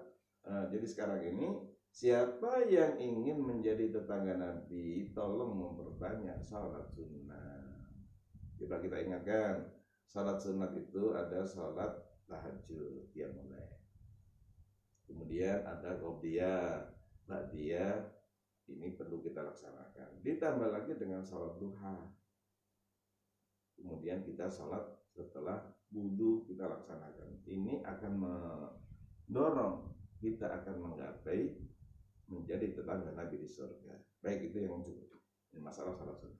Jadi sekarang ini siapa yang ingin menjadi tetangga Nabi, tolong memperbanyak salat sunnah. Coba kita ingatkan, salat sunat itu ada salat tahajud yang mulai. Kemudian ada qobliyah, ba'diyah, ini perlu kita laksanakan. Ditambah lagi dengan salat duha. Kemudian kita salat setelah wudu kita laksanakan. Ini akan mendorong kita akan menggapai menjadi tetangga Nabi di surga. Baik, itu yang cukup. Ini masalah salat sunat.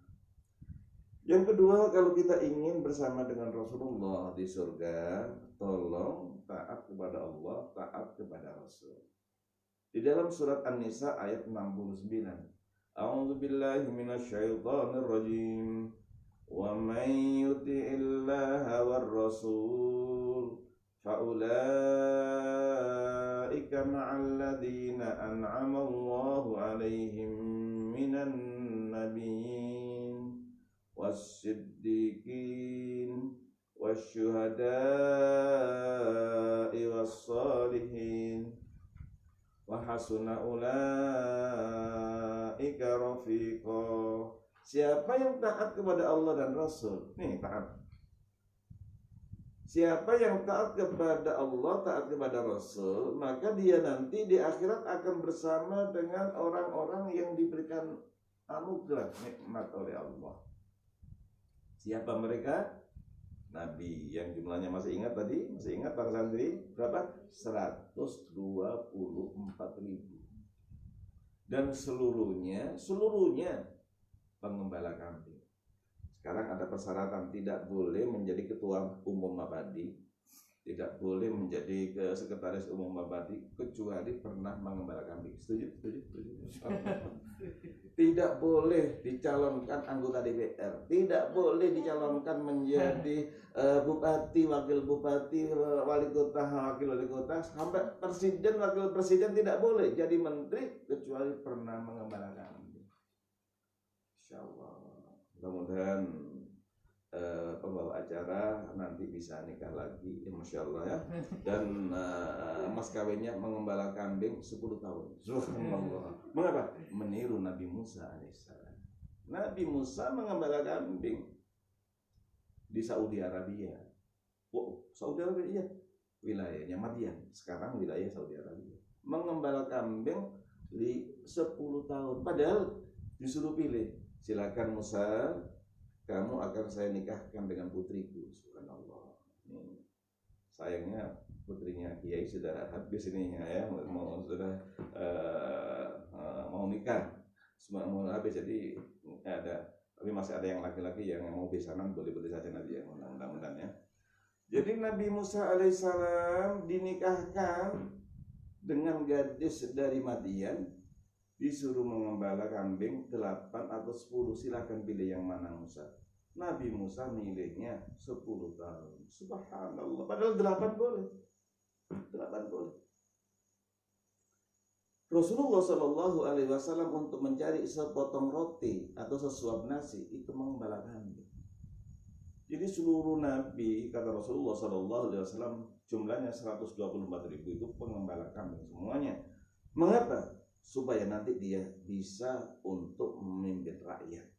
Yang kedua, kalau kita ingin bersama dengan Rasulullah di surga, tolong taat kepada Allah, taat kepada Rasul. Di dalam surat An-Nisa ayat 69. A'udzu billahi minasyaitonir rajim. Wa may yuti'illaha war rasul fa ulaika ma'al ladzina an'ama Allahu 'alaihim minan nabiyyin was-siddiqin wasyuhada'i was-salihin wa hasuna ulaika rafiqa. Siapa yang taat kepada Allah dan Rasul, nih taat. Siapa yang taat kepada Allah, taat kepada Rasul, maka dia nanti di akhirat akan bersama dengan orang-orang yang diberikan anugerah nikmat oleh Allah. Siapa mereka? Nabi yang jumlahnya masih ingat tadi? Masih ingat Bang Sandri? Berapa? 124.000. Dan seluruhnya pengembala kambing. Sekarang ada persyaratan, tidak boleh menjadi ketua umum Mabadi, tidak boleh menjadi sekretaris umum Mabadi kecuali pernah mengembala kambing. Setuju? Tidak boleh dicalonkan anggota DPR, tidak boleh dicalonkan menjadi bupati, wakil bupati, wali kota, wakil wali kota, sampai presiden, wakil presiden tidak boleh jadi menteri kecuali pernah mengembala kambing. Insyaallah. Mudah-mudahan pembawa acara nanti bisa nikah lagi, Masya Allah ya. Dan mas kawinnya mengembala kambing 10 tahun. Subhanallah. Mengapa? Meniru Nabi Musa alaihissalam. Nabi Musa mengembala kambing di Saudi Arabia. Oh, Saudi Arabia, iya. Wilayahnya Madian. Sekarang wilayah Saudi Arabia. Mengembala kambing di 10 tahun. Padahal disuruh pilih. Silakan Musa, kamu akan saya nikahkan dengan putriku. Subhanallah. Sayangnya putrinya Kiai sudah habis ini ya, mau nikah, semua mau habis, jadi ada, tapi masih ada yang laki-laki yang mau besanan, boleh-boleh saja nanti ya, mudah-mudahan ya. Jadi Nabi Musa alaihissalam dinikahkan dengan gadis dari Madian, disuruh mengembala kambing 8 atau 10, silakan pilih yang mana Musa. Nabi Musa milihnya 10 tahun. Subhanallah. Padahal 8 boleh. 8 boleh. Rasulullah Shallallahu Alaihi Wasallam untuk mencari sepotong roti atau sesuap nasi itu mengembala kambing. Jadi seluruh Nabi, kata Rasulullah Shallallahu Alaihi Wasallam, jumlahnya 124.000 itu pengembala kambing semuanya. Mengapa? Supaya nanti dia bisa untuk memimpin rakyat.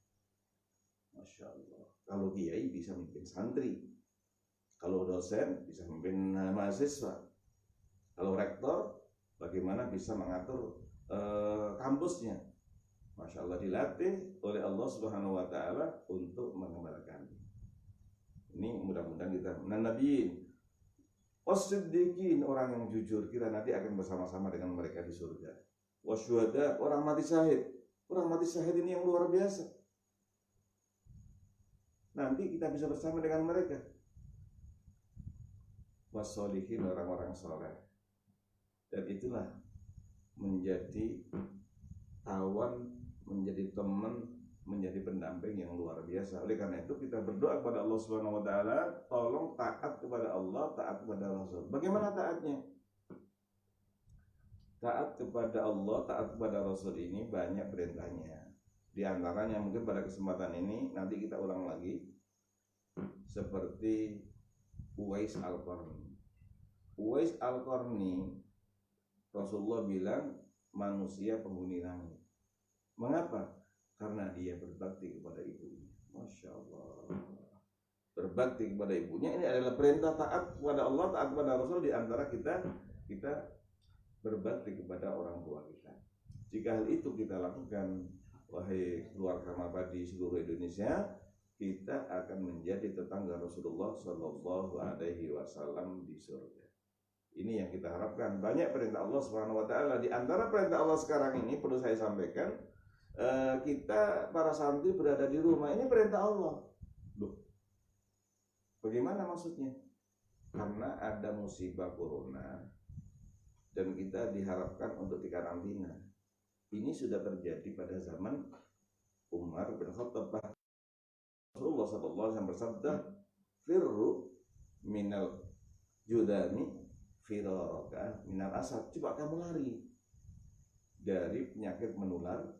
Masya Allah. Kalau kiai bisa memimpin santri, kalau dosen bisa memimpin mahasiswa, kalau rektor bagaimana bisa mengatur kampusnya. Masya Allah, dilatih oleh Allah Subhanahu Wa Taala untuk mengembalakan. Ini mudah-mudahan kita nabiin, wasiddiqin, orang yang jujur, kita nanti akan bersama-sama dengan mereka di surga. Wasyuhada, orang mati syahid. Orang mati syahid ini yang luar biasa. Nanti kita bisa bersama dengan mereka. Wassolihin, orang-orang soleh. Dan itulah menjadi kawan, menjadi teman, menjadi pendamping yang luar biasa. Oleh karena itu kita berdoa kepada Allah Subhanahu Wa Taala, tolong taat kepada Allah, taat kepada Rasul. Bagaimana taatnya? Taat kepada Allah, taat kepada Rasul ini banyak perintahnya. Di antaranya mungkin pada kesempatan ini nanti kita ulang lagi. seperti Uwais Al-Qarni. Uwais Al-Qarni, Rasulullah bilang manusia penghuni langit. Mengapa? Karena dia berbakti kepada ibunya. Masya Allah. Berbakti kepada ibunya, ini adalah perintah taat kepada Allah, taat kepada Rasul. Di antara kita berbakti kepada orang tua kita. Jika hal itu kita lakukan, wahai keluarga Mabadi seluruh Indonesia, kita akan menjadi tetangga Rasulullah Shallallahu Alaihi Wasallam di surga. Ini yang kita harapkan. Banyak perintah Allah Subhanahu Wa Taala. Di antara perintah Allah sekarang ini perlu saya sampaikan, kita para santri berada di rumah. Ini perintah Allah. Loh, bagaimana maksudnya? Karena ada musibah corona dan kita diharapkan untuk dikarantina. Ini sudah terjadi pada zaman Umar bin Khattab. Rasulullah SAW bersabda, "Firru minal judani firaraka minal asad." Coba kamu lari dari penyakit menular,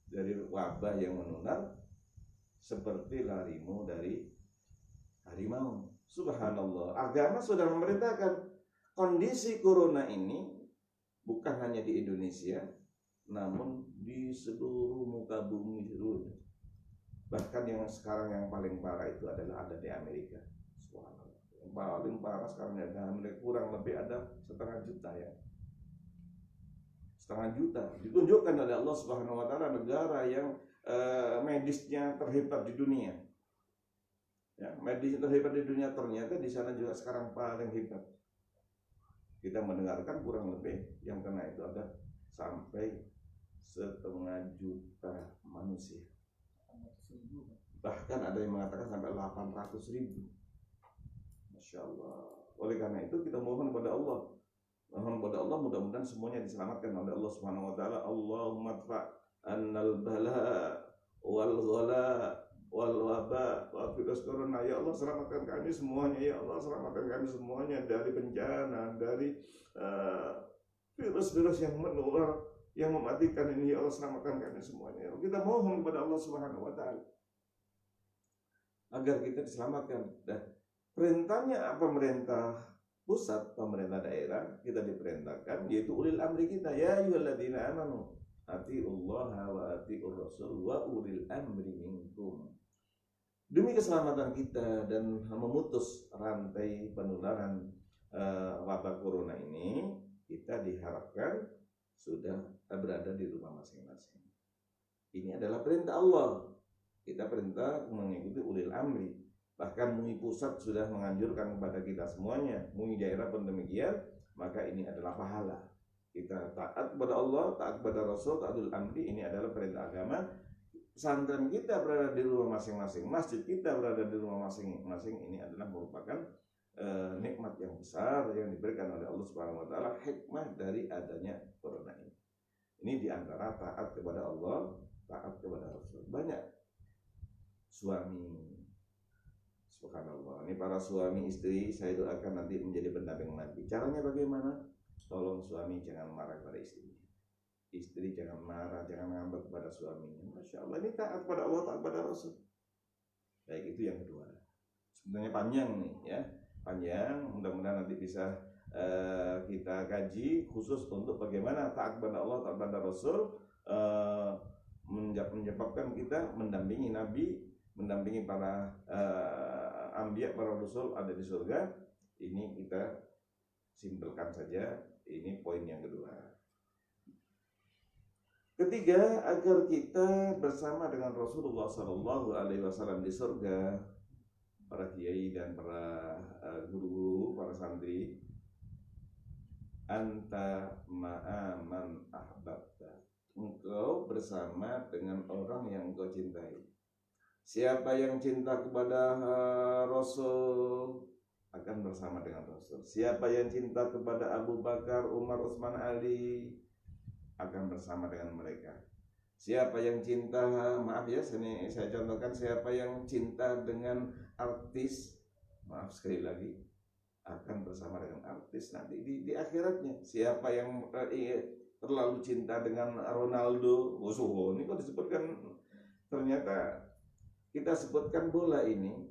dari wabah yang menular, seperti larimu dari harimau. Subhanallah. Agama sudah memerintahkan. Kondisi corona ini bukan hanya di Indonesia, namun di seluruh muka bumi seluruhnya. Bahkan yang sekarang yang paling parah itu adalah ada di Amerika. Subhanallah. Yang paling parah sekarang ada di Amerika, kurang lebih ada 1,5 juta ya. 1,5 juta. Ditunjukkan oleh Allah Subhanahu Wa Taala negara yang medisnya terhebat di dunia. Ya, medis terhebat di dunia, ternyata di sana juga sekarang paling hebat. Kita mendengarkan kurang lebih yang kena itu ada sampai 1,5 juta manusia. Bahkan ada yang mengatakan sampai 800.000. Masya Allah. Oleh karena itu kita mohon kepada Allah. Mohon kepada Allah, mudah-mudahan semuanya diselamatkan oleh Allah Subhanahu Wa Taala. Allahumma dfa' annal bala wal ghala wal waba wa virus corona. Ya Allah, selamatkan kami semuanya. Ya Allah, selamatkan kami semuanya dari bencana, dari virus-virus yang menular, yang mematikan ini. Ya Allah, selamatkan kami semuanya. Kita mohon kepada Allah Subhanahu Wa Taala agar kita diselamatkan. Dan perintahnya pemerintah pusat, pemerintah daerah, kita diperintahkan, yaitu ulil amri kita. Ya ayyuhalladzina amanu atiullaha wa atiur rasul wa ulil amri minkum. Demi keselamatan kita dan memutus rantai penularan wabah corona ini, kita diharapkan sudah berada di rumah masing-masing. Ini adalah perintah Allah. Kita perintah mengikuti ulil amri. Bahkan MUI pusat sudah menganjurkan kepada kita semuanya, MUI daerah pun demikian, maka ini adalah pahala. Kita taat kepada Allah, taat kepada Rasul, taat ulil amri, ini adalah perintah agama. Pesantren kita berada di rumah masing-masing, masjid kita berada di rumah masing-masing, ini adalah merupakan nikmat yang besar yang diberikan oleh Allah Subhanahu Wa Taala, hikmah dari adanya corona ini. Ini diantara taat kepada Allah, taat kepada Rasul. Banyak suami, subhanallah, ini para suami istri saya doakan nanti menjadi pendamping Nabi. Caranya bagaimana? Tolong suami jangan marah kepada istrinya, istri jangan marah, jangan ngambek kepada suaminya. Masya Allah, ini taat kepada Allah, taat kepada Rasul. Baik, itu yang kedua. Sebenarnya panjang nih ya, panjang. Mudah-mudahan nanti bisa kita kaji khusus untuk bagaimana taat kepada Allah, taat kepada Rasul, menyebabkan kita mendampingi Nabi, mendampingi para anbiya, para rasul ada di surga. Ini kita simpelkan saja. Ini poin yang kedua. Ketiga, agar kita bersama dengan Rasulullah Sallallahu Alaihi Wasallam di surga, para kiai dan para guru-guru, para santri, anta ma'aman ahbabta, engkau bersama dengan orang yang engkau cintai. Siapa yang cinta kepada Rasul akan bersama dengan Rasul. Siapa yang cinta kepada Abu Bakar, Umar, Utsman, Ali akan bersama dengan mereka. Siapa yang cinta, maaf ya, sini saya contohkan, siapa yang cinta dengan artis, maaf sekali lagi, akan bersama dengan artis nanti di akhiratnya. Siapa yang terlalu cinta dengan Ronaldo, ini kok disebutkan, ternyata kita sebutkan bola ini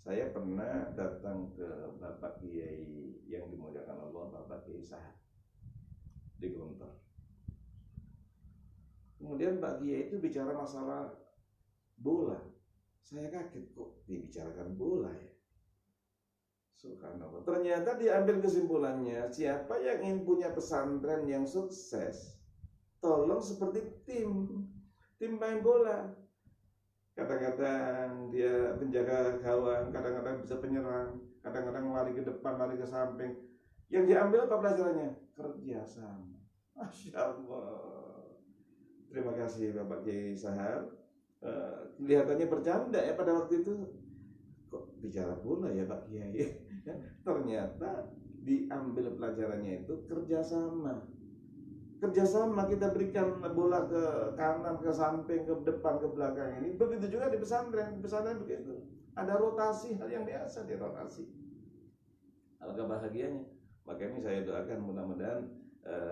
Saya pernah datang ke Bapak Kiai yang dimuliakan Allah, Bapak Kiai Sahab di Gontor. Kemudian Pak Kiai itu bicara masalah bola. Saya kaget, kok dibicarakan bola ya. Subhanallah. Ternyata diambil kesimpulannya, siapa yang ingin punya pesantren yang sukses, tolong seperti tim main bola. Kadang-kadang dia penjaga gawang, kadang-kadang bisa penyerang, kadang-kadang lari ke depan, lari ke samping. Yang diambil apa pelajarannya? Kerjasama. Masya Allah. Terima kasih Bapak Kiai Sahar. Kelihatannya bercanda ya pada waktu itu. Kok bicara bola ya Pak Kiai? Ternyata diambil pelajarannya itu kerjasama. Kerjasama, kita berikan bola ke kanan, ke samping, ke depan, ke belakang ini. Begitu juga di pesantren. Pesantren begitu. Ada rotasi, hal yang biasa di rotasi. Alangkah bahagianya. Makanya saya doakan mudah-mudahan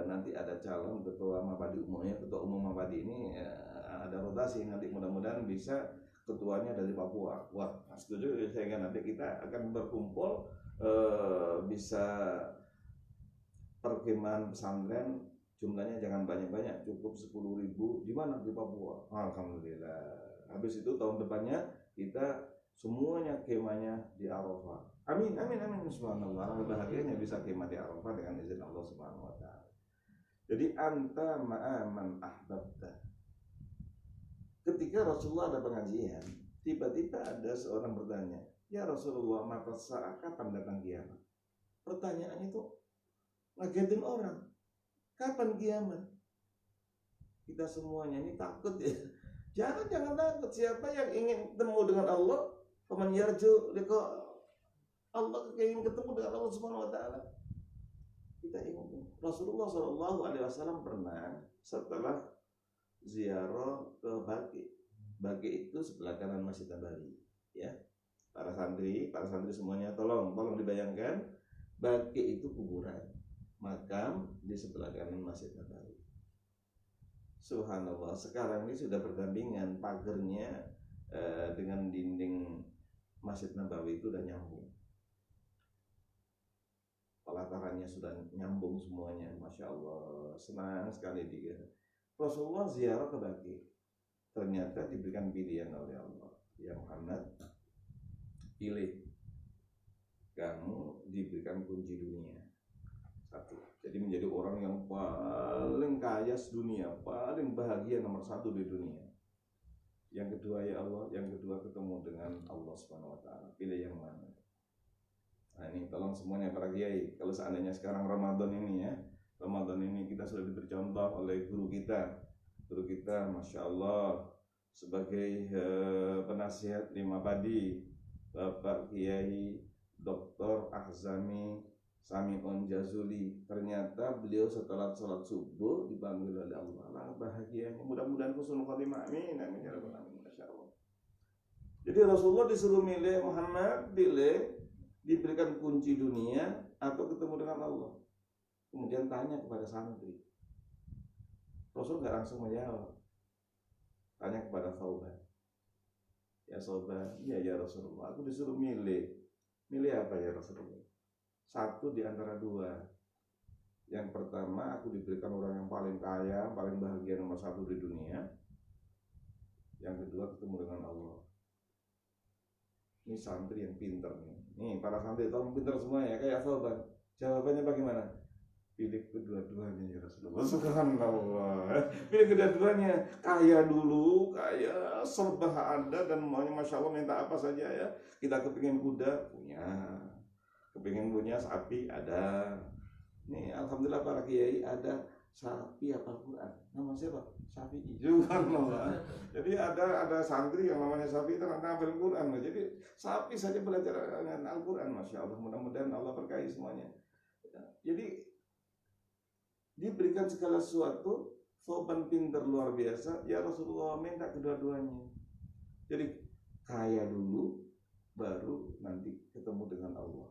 nanti ada calon ketua Mapadi umumnya, ketua umum Mapadi ini ada rotasi nanti, mudah-mudahan bisa ketuanya dari Papua. Wah, setuju. Sehingga nanti kita akan berkumpul, bisa perkemahan pesantren. Jumlahnya jangan banyak-banyak, cukup 10.000. Di mana? Di Papua. Alhamdulillah. Habis itu tahun depannya kita semuanya kemahnya di Arafah. Amin, amin, amin. Subhanallah. Bahagianya bisa kemah di Arafah dengan izin Allah Subhanahu wa taala. Jadi anta ma'aman ahbabta. Ketika Rasulullah ada pengajian, tiba-tiba ada seorang bertanya, "Ya Rasulullah, mata saat kapan datang kiamat?" Pertanyaan itu ngagetin orang. Kapan kiamat? Kita semuanya ini takut ya. Jangan takut. Siapa yang ingin ketemu dengan Allah, faman yarju liqa Allah, ingin ketemu dengan Allah Subhanahu wa taala. Kita ingat Rasulullah SAW pernah setelah ziarah ke Baqi. Baqi itu sebelah kanan Masjid Nabawi, ya. Para santri semuanya tolong dibayangkan, Baqi itu kuburan, makam di sebelah kanan Masjid Nabawi. Subhanallah, sekarang ini sudah berdampingan pagernya dengan dinding Masjid Nabawi itu udah nyambung. Pelatarannya sudah nyambung semuanya, masya Allah, senang sekali dia. Rasulullah ziarah ke Baqi, ternyata diberikan pilihan oleh Allah, ya Muhammad, pilih, kamu diberikan kunci dunia. Satu, jadi menjadi orang yang paling kaya sedunia, paling bahagia nomor satu di dunia. Yang kedua, ya Allah, yang kedua ketemu dengan Allah Subhanahu wa taala. Pilih yang mana? Nah ini tolong semuanya para kiai, kalau seandainya sekarang Ramadan ini ya, Ramadan ini kita sudah diberi contoh oleh guru kita, masya Allah, sebagai penasihat di Mapadi, Bapak Kiai Dr. Ahzami Sami'un Jazuli. Ternyata beliau setelah sholat subuh dipanggil oleh Allah. Lah bahagianya, mudah-mudahan husnul khotimah. Amin, amin ya rabbal alamin. Masya Allah. Jadi Rasulullah disuruh milih, Muhammad pilih, diberikan kunci dunia atau ketemu dengan Allah. Kemudian tanya kepada santri. Rasul nggak langsung menjawab. Tanya kepada Thauban. Ya Thauban, ya Rasulullah, aku disuruh milih. Milih apa ya Rasulullah? Satu di antara dua. Yang pertama, aku diberikan orang yang paling kaya, paling bahagia nomor satu di dunia. Yang kedua, ketemu dengan Allah. Ini santri yang pintar nih. Nih para santri tolong pintar semua ya, kayak Thauban. Jawabannya bagaimana? Pilih kedua-duanya ya Rasulullah. Subhanallah. Pilih kedua-duanya. Kaya dulu, kaya serba ada dan maunya masya Allah minta apa saja ya. Kita kepingin kuda punya, kepingin punya sapi ada. Nih alhamdulillah para kiai ada sapi hafal Quran. Nama siapa? Syafi'i. Subhanallah. Jadi ada santri yang namanya Syafi'i ternyata hafal Quran. Jadi sapi saja belajar dengan Al-Quran, masya Allah. Mudah-mudahan Allah berkahi semuanya. Jadi diberikan segala sesuatu, Thauban pintar luar biasa. Ya Rasulullah minta kedua-duanya. Jadi kaya dulu, baru nanti ketemu dengan Allah.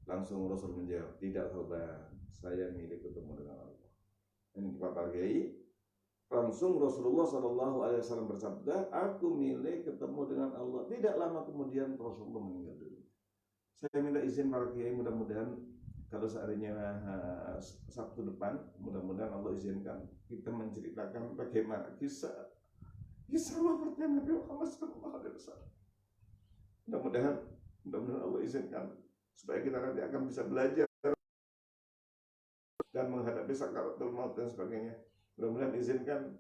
Langsung Rasul menjawab, tidak Thauban, saya milih ketemu dengan Allah. Ini Bapak Kiai. Langsung Rasulullah SAW bersabda, aku milih ketemu dengan Allah. Tidak lama kemudian Rasulullah meninggal dunia. Saya minta izin para kiai, mudah-mudahan kalau seandainya Sabtu depan, mudah-mudahan Allah izinkan kita menceritakan bagaimana kisah wafatnya Nabi Muhammad SAW. Mudah-mudahan Allah izinkan supaya kita nanti akan bisa belajar dan menghadapi sakaratul maut dan sebagainya. Mudah-mudahan izinkan,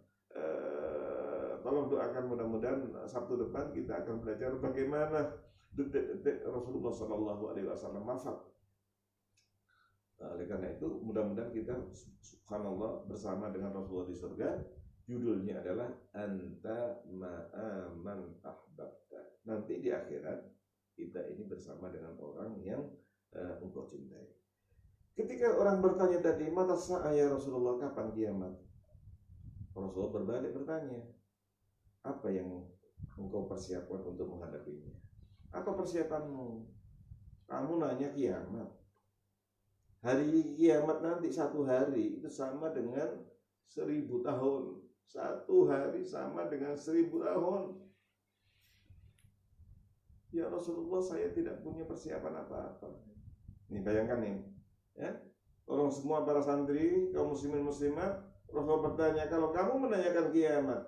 tolong doakan, mudah-mudahan Sabtu depan kita akan belajar bagaimana detik-detik Rasulullah SAW wafat. Oleh karena itu, mudah-mudahan kita subhanallah bersama dengan Rasulullah di surga. Judulnya adalah Anta ma'aman ahbabta. Nanti di akhirat kita ini bersama dengan orang yang engkau cintai. Ketika orang bertanya tadi, mata sa'a ya Rasulullah, kapan kiamat? Rasulullah berbalik bertanya, apa yang engkau persiapkan untuk menghadapinya? Apa persiapanmu? Kamu nanya kiamat. Hari kiamat nanti, satu hari itu sama dengan 1000 tahun. Satu hari sama dengan 1000 tahun. Ya Rasulullah, saya tidak punya persiapan apa-apa. Nih bayangkan nih, ya, orang semua para santri, kaum muslimin muslimat, Rasulullah bertanya, kalau kamu menanyakan kiamat,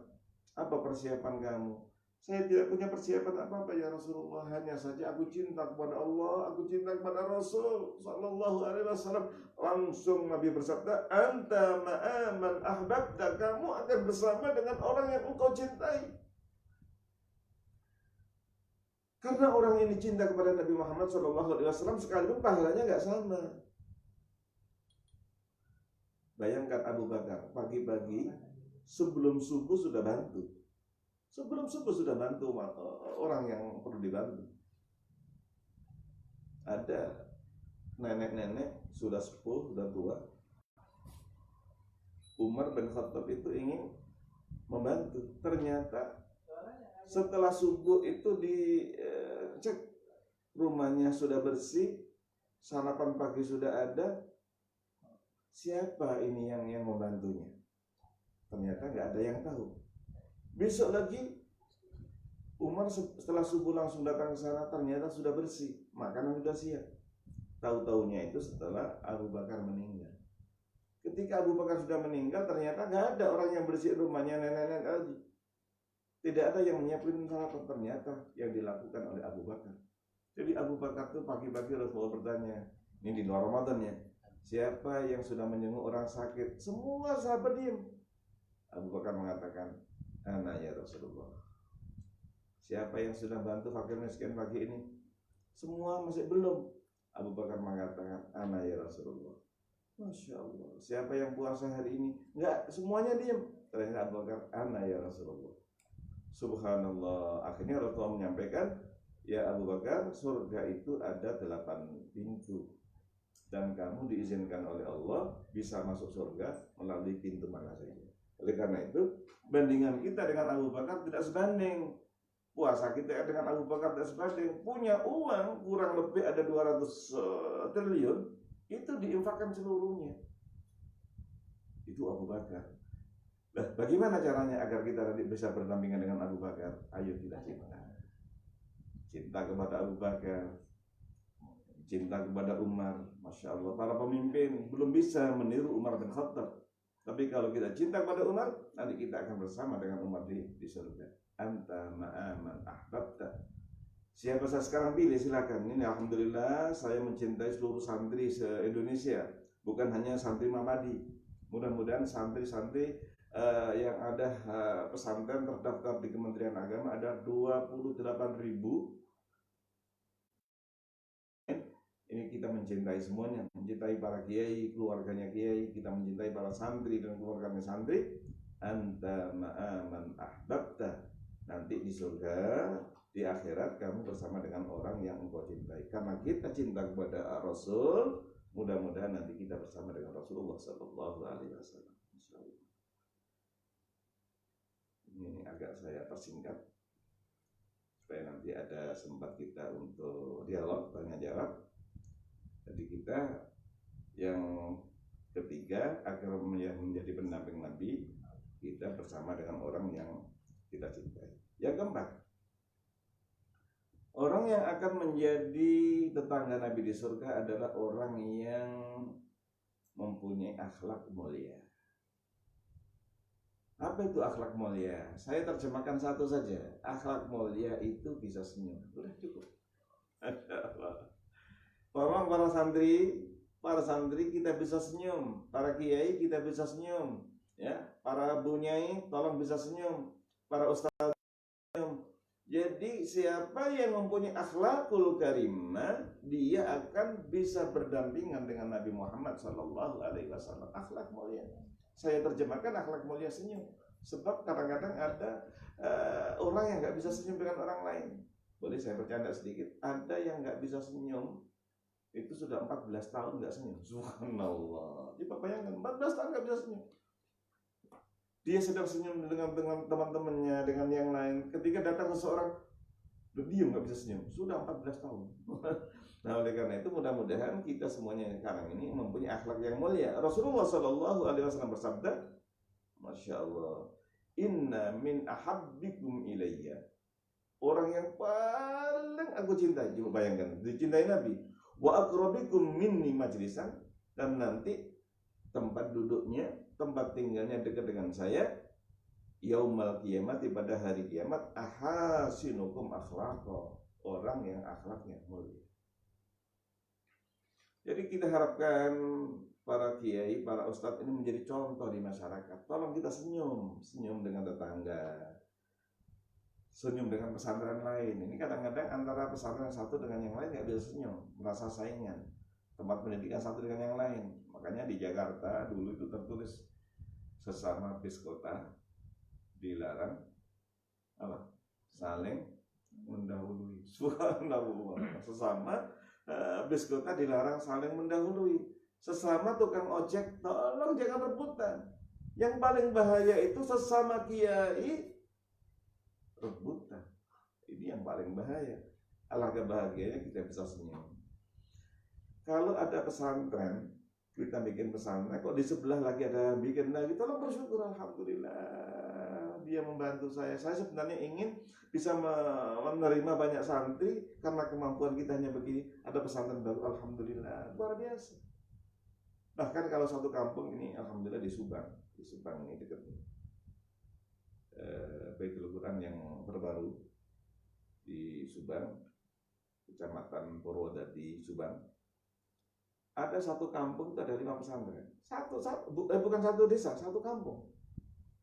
apa persiapan kamu? Saya tidak punya persiapan apa-apa ya Rasulullah, hanya saja aku cinta kepada Allah, aku cinta kepada Rasul sallallahu alaihi wasallam. Langsung Nabi bersabda, anta ma'aman ahbabta, kamu akan bersama dengan orang yang engkau cintai. Karena orang ini cinta kepada Nabi Muhammad SAW, sekalipun pahalanya nggak sama. Bayangkan Abu Bakar pagi-pagi sebelum subuh sudah bantu. Sebelum subuh sudah bantu orang yang perlu dibantu. Ada nenek-nenek sudah sepuh, sudah tua. Umar bin Khattab itu ingin membantu. Ternyata setelah subuh itu dicek, rumahnya sudah bersih, sarapan pagi sudah ada. Siapa ini yang membantunya? Ternyata nggak ada yang tahu. Besok lagi Umar setelah subuh langsung datang ke sana, ternyata sudah bersih, makanan sudah siap. Tahu-taunya itu setelah Abu Bakar meninggal. Ketika Abu Bakar sudah meninggal, ternyata nggak ada orang yang bersih rumahnya nenek-nenek lagi. Tidak ada yang menyiapkan sarapan, ternyata yang dilakukan oleh Abu Bakar. Jadi Abu Bakar itu pagi-pagi Rasulullah bertanya, ini di luar Ramadan ya, siapa yang sudah menjenguk orang sakit? Semua sahabat diam. Abu Bakar mengatakan, ana ya Rasulullah. Siapa yang sudah bantu fakir miskin pagi ini? Semua masih belum. Abu Bakar mengatakan, ana ya Rasulullah. Masya Allah. Siapa yang puasa hari ini? Enggak, semuanya diam. Ternyata Abu Bakar, ana ya Rasulullah. Subhanallah. Akhirnya Rasulullah menyampaikan, ya Abu Bakar, surga itu ada 8 pintu. Dan kamu diizinkan oleh Allah bisa masuk surga melalui pintu mana saja. Oleh karena itu, bandingan kita dengan Abu Bakar tidak sebanding. Puasa kita dengan Abu Bakar tidak sebanding. Punya uang kurang lebih ada 200 triliun, itu diinfakkan seluruhnya. Itu Abu Bakar. Nah, bagaimana caranya agar kita nanti bisa berdampingan dengan Abu Bakar? Ayo kita cinta. Cinta kepada Abu Bakar, cinta kepada Umar. Masya Allah, para pemimpin belum bisa meniru Umar bin Khattab. Tapi kalau kita cinta kepada Umar, nanti kita akan bersama dengan Umar di surga. Anta ma'aman ahbabta. Siapa saya sekarang pilih, silakan. Ini alhamdulillah saya mencintai seluruh santri se-Indonesia, bukan hanya santri Mamadi. Mudah-mudahan santri-santri yang ada pesantren terdaftar di Kementerian Agama ada 28.000. Ini kita mencintai semuanya, mencintai para kiai, keluarganya kiai, kita mencintai para santri dan keluarganya santri. Anta ma'aman ahbabta. Nanti di surga, di akhirat kamu bersama dengan orang yang engkau cintai. Karena kita cinta kepada Rasul, mudah-mudahan nanti kita bersama dengan Rasulullah sallallahu alaihi wasallam. Insyaallah. Ini agak saya persingkat supaya nanti ada sempat kita untuk dialog tanya jawab. Jadi kita yang ketiga agar menjadi pendamping Nabi, kita bersama dengan orang yang kita cintai. Yang keempat, orang Orang yang akan menjadi tetangga Nabi di surga adalah orang yang mempunyai akhlak mulia. Apa itu akhlak mulia? Saya terjemahkan satu saja. Akhlak mulia itu bisa senyum. Udah cukup. Tolong para santri kita bisa senyum, para kiai kita bisa senyum, ya, para bunyai tolong bisa senyum, para ustaz senyum. Jadi siapa yang mempunyai akhlakul karimah, dia akan bisa berdampingan dengan Nabi Muhammad SAW. Akhlak mulia. Saya terjemahkan akhlak mulia senyum. Sebab kadang-kadang ada orang yang nggak bisa senyum dengan orang lain. Boleh saya bercanda sedikit? Ada yang nggak bisa senyum, itu sudah 14 tahun nggak senyum. Subhanallah. Coba bayangkan, 14 tahun nggak bisa senyum. Dia sedang senyum dengan teman-temannya, dengan yang lain. Ketika datang seseorang, dia nggak bisa senyum. Sudah 14 tahun. Nah, oleh karena itu mudah-mudahan kita semuanya sekarang ini mempunyai akhlak yang mulia. Rasulullah SAW bersabda, Masya Allah, Inna min ahabbikum ilayya. Orang yang paling aku cintai. Coba bayangkan, dicintai Nabi. Wa akrabikum minni majlisan. Dan nanti tempat duduknya, tempat tinggalnya dekat dengan saya, yaumal kiamat, pada hari kiamat, ahasinukum akhlaqa, orang yang akhlaknya mulia. Jadi kita harapkan para kiai, para ustadz ini menjadi contoh di masyarakat. Tolong kita senyum dengan tetangga, senyum dengan pesantren lain. Ini kadang-kadang antara pesantren satu dengan yang lain nggak bisa senyum, merasa saingan. Tempat pendidikan satu dengan yang lain. Makanya di Jakarta dulu itu tertulis sesama bis kota dilarang apa? Saling mendahului. Subhanallah. Sesama bis kota dilarang saling mendahului. Sesama tukang ojek tolong jangan rebutan. Yang paling bahaya itu sesama kiai rebutan. Ini yang paling bahaya. Alangkah bahagianya kita bisa senyum. Kalau ada pesantren, kita bikin pesantren, kok di sebelah lagi ada yang bikin lagi, tolong bersyukur, alhamdulillah dia membantu saya. Saya sebenarnya ingin bisa menerima banyak santri karena kemampuan kita hanya begini. Ada pesantren baru, alhamdulillah, luar biasa. Bahkan kalau satu kampung ini, alhamdulillah di Subang ini dekat Baitul Quran yang terbaru di Subang, Kecamatan Purwodadi, Subang. Ada satu kampung itu ada 5 pesantren. Bukan satu desa, satu kampung.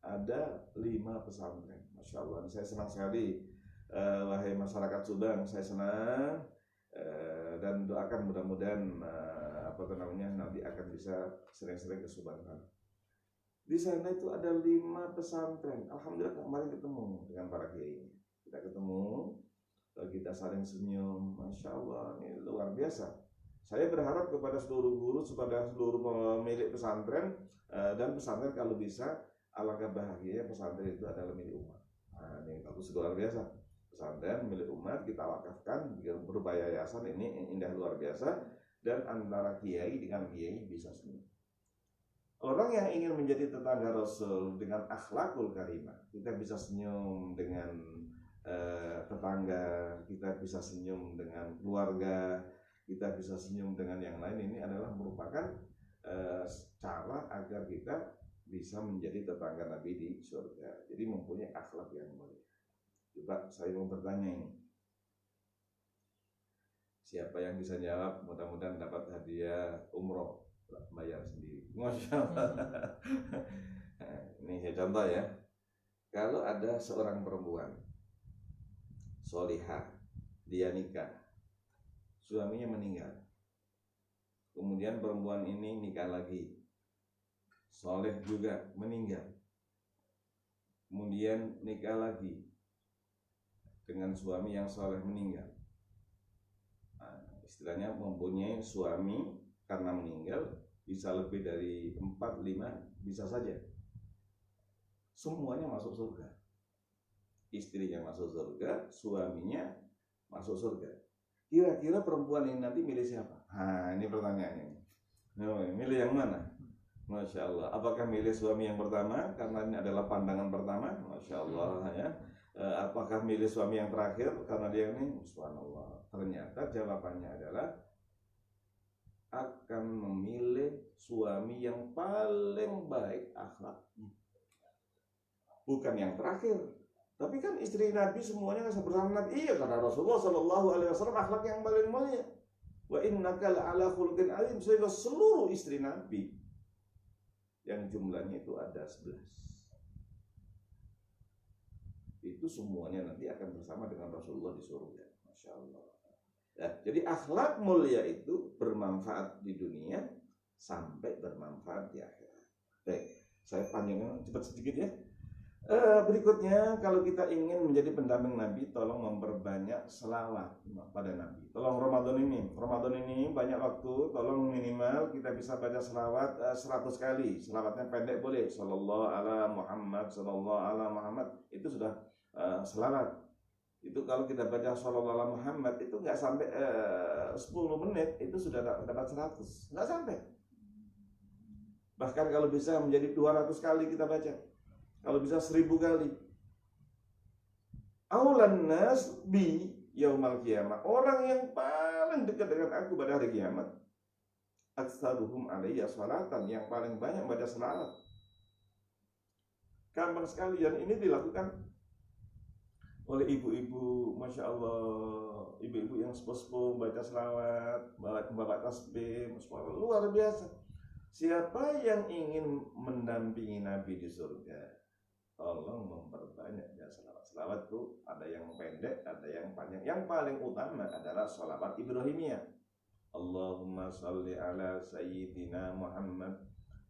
Ada 5 pesantren. Masya Allah, saya senang sekali. Wahai masyarakat Subang, saya senang dan doakan mudah-mudahan nanti akan bisa sering-sering ke Subang. Di sana itu ada 5 pesantren. Alhamdulillah kemarin ketemu dengan para kiai. Kita ketemu, kita saling senyum. Masya Allah, ini luar biasa. Saya berharap kepada seluruh guru, kepada seluruh pemilik pesantren, dan pesantren kalau bisa, alangkah bahagia pesantren itu adalah milik umat. Nah, ini bagus luar biasa. Pesantren milik umat kita wakafkan berupa yayasan, ini indah luar biasa. Dan antara kiai dengan kiai bisa senyum. Orang yang ingin menjadi tetangga Rasul dengan akhlakul karimah, kita bisa senyum dengan tetangga, kita bisa senyum dengan keluarga, kita bisa senyum dengan yang lain. Ini adalah merupakan cara agar kita bisa menjadi tetangga Nabi di surga. Jadi mempunyai akhlak yang mulia. Coba saya mau bertanya ini. Siapa yang bisa jawab? Mudah-mudahan dapat hadiah umroh, bayar sendiri. Masya Allah. Ini saya contoh ya. Kalau ada seorang perempuan solihah, dia nikah, suaminya meninggal, kemudian perempuan ini nikah lagi, soleh juga, meninggal, kemudian nikah lagi dengan suami yang soleh, meninggal. Nah, istilahnya mempunyai suami karena meninggal bisa lebih dari 4, 5, bisa saja. Semuanya masuk surga. Istrinya masuk surga, suaminya masuk surga. Kira-kira perempuan ini nanti milih siapa? Nah, ini pertanyaannya. Milih yang mana? Masya Allah. Apakah milih suami yang pertama karena ini adalah pandangan pertama? Masya Allah ya. Apakah milih suami yang terakhir karena dia ini? Subhanallah. Ternyata jawabannya adalah akan memilih suami yang paling baik akhlaknya. Bukan yang terakhir. Tapi kan istri Nabi semuanya bersama Nabi. Iya, karena Rasulullah Shallallahu Alaihi Wasallam akhlak yang paling mulia. Wa innaka la'ala khuluqin azim. Sehingga seluruh istri Nabi yang jumlahnya itu ada 11. Itu semuanya nanti akan bersama dengan Rasulullah di surga. Masya Allah. Ya, jadi akhlak mulia itu bermanfaat di dunia sampai bermanfaat di akhirat. Baik, saya panjangkan cepat sedikit ya. Berikutnya, kalau kita ingin menjadi pendamping Nabi, tolong memperbanyak selawat pada Nabi. Tolong Ramadan ini banyak waktu, tolong minimal kita bisa baca selawat 100 kali. Selawatnya pendek boleh, sallallahu ala Muhammad, sallallahu ala Muhammad. Itu sudah selawat. Itu kalau kita baca sallallahu ala Muhammad itu nggak sampai 10 menit itu sudah dapat 100. Nggak sampai. Bahkan kalau bisa menjadi 200 kali kita baca. Kalau bisa 1000 kali. Aulan nas bi yaumal qiyamah. Orang yang paling dekat dengan aku pada hari kiamat. Aktsaruhum alayya salatan, yang paling banyak baca selawat. Gampang sekali, dan ini dilakukan oleh ibu-ibu, Masya Allah, ibu-ibu yang sepuh-sepuh baca selawat, bawa tasbih, luar biasa. Siapa yang ingin mendampingi Nabi di surga, tolong memperbanyak ya selawat. Selawat itu ada yang pendek, ada yang panjang. Yang paling utama adalah selawat Ibrahimiyah. Allahumma salli ala Sayyidina Muhammad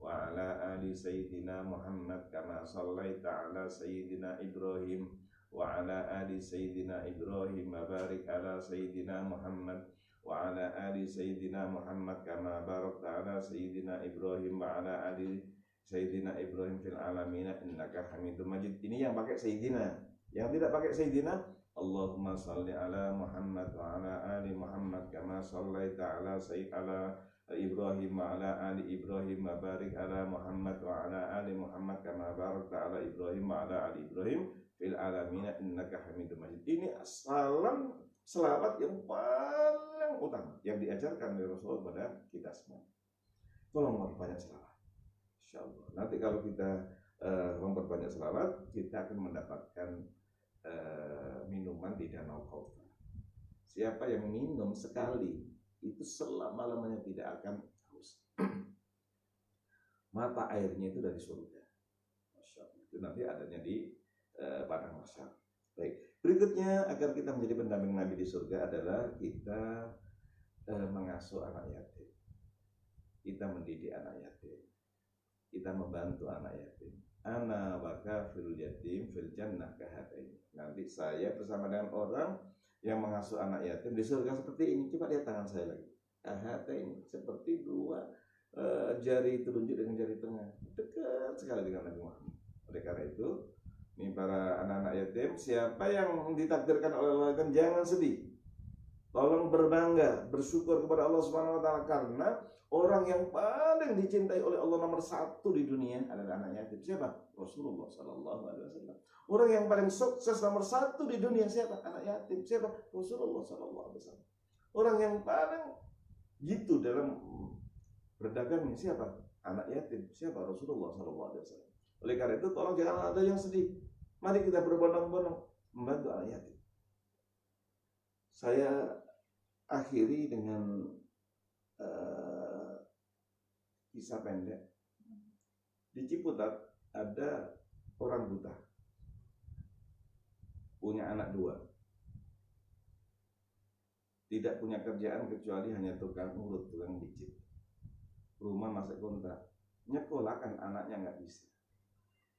wa ala ali Sayyidina Muhammad kama sallaita ala Sayyidina Ibrahim wa ala ali Sayyidina Ibrahim wa barik ala Sayyidina Muhammad wa ala ali Sayyidina Muhammad kama barakta ala Sayyidina Ibrahim wa ala ali Sayyidina Ibrahim fil alamin innaka Hamidum Majid. Ini yang pakai Sayyidina. Yang tidak pakai Sayyidina, Allahumma salli ala Muhammad wa ala ali Muhammad kama sallaita ala Sayyidina Ibrahim wa ala ali Ibrahim wa barik ala Muhammad wa ala ali Muhammad kama barakta ala Ibrahim wa ala ali Ibrahim fil alamin innaka Hamidum Majid. Ini salam selawat yang paling utama yang diajarkan oleh Rasulullah pada kita semua. Tolong memperbanyak selawat. Insyaallah. Nanti kalau kita memperbanyak selawat, kita akan mendapatkan minuman di Danau Kautsar. Siapa yang minum sekali, itu selama-lamanya tidak akan haus. Mata airnya itu dari surga. Masya Allah. Itu nanti adanya di padang mahsyar. Baik. Berikutnya, agar kita menjadi pendamping Nabi di surga adalah kita mengasuh anak yatim. Kita mendidik anak yatim. Kita membantu anak yatim. Ana wa kafirul yatim fil jannah kahatain. Nanti saya bersama dengan orang yang mengasuh anak yatim di surga seperti ini. Coba lihat tangan saya lagi. Kahatain, seperti dua jari telunjuk dengan jari tengah. Dekat sekali dengan Nabi Muhammad. Oleh karena itu, ini para anak-anak yatim, siapa yang ditakdirkan oleh Allah yatim, jangan sedih. Tolong berbangga, bersyukur kepada Allah Subhanahu wa taala, karena orang yang paling dicintai oleh Allah nomor 1 di dunia adalah anak yatim. Siapa? Rasulullah sallallahu alaihi wasallam. Orang yang paling sukses nomor 1 di dunia siapa? Anak yatim. Siapa? Rasulullah sallallahu alaihi wasallam. Orang yang paling gitu dalam berdagangnya siapa? Anak yatim. Siapa? Rasulullah sallallahu alaihi wasallam. Oleh karena itu, tolong jangan ada yang sedih. Mari kita berbondong-bondong membantu anak yatim. Saya akhiri dengan kisah pendek. Di Ciputat ada orang buta, punya anak 2, tidak punya kerjaan kecuali hanya tukang urut, tukang pijit, rumah masih kontrak, nyekolahkan anaknya nggak bisa.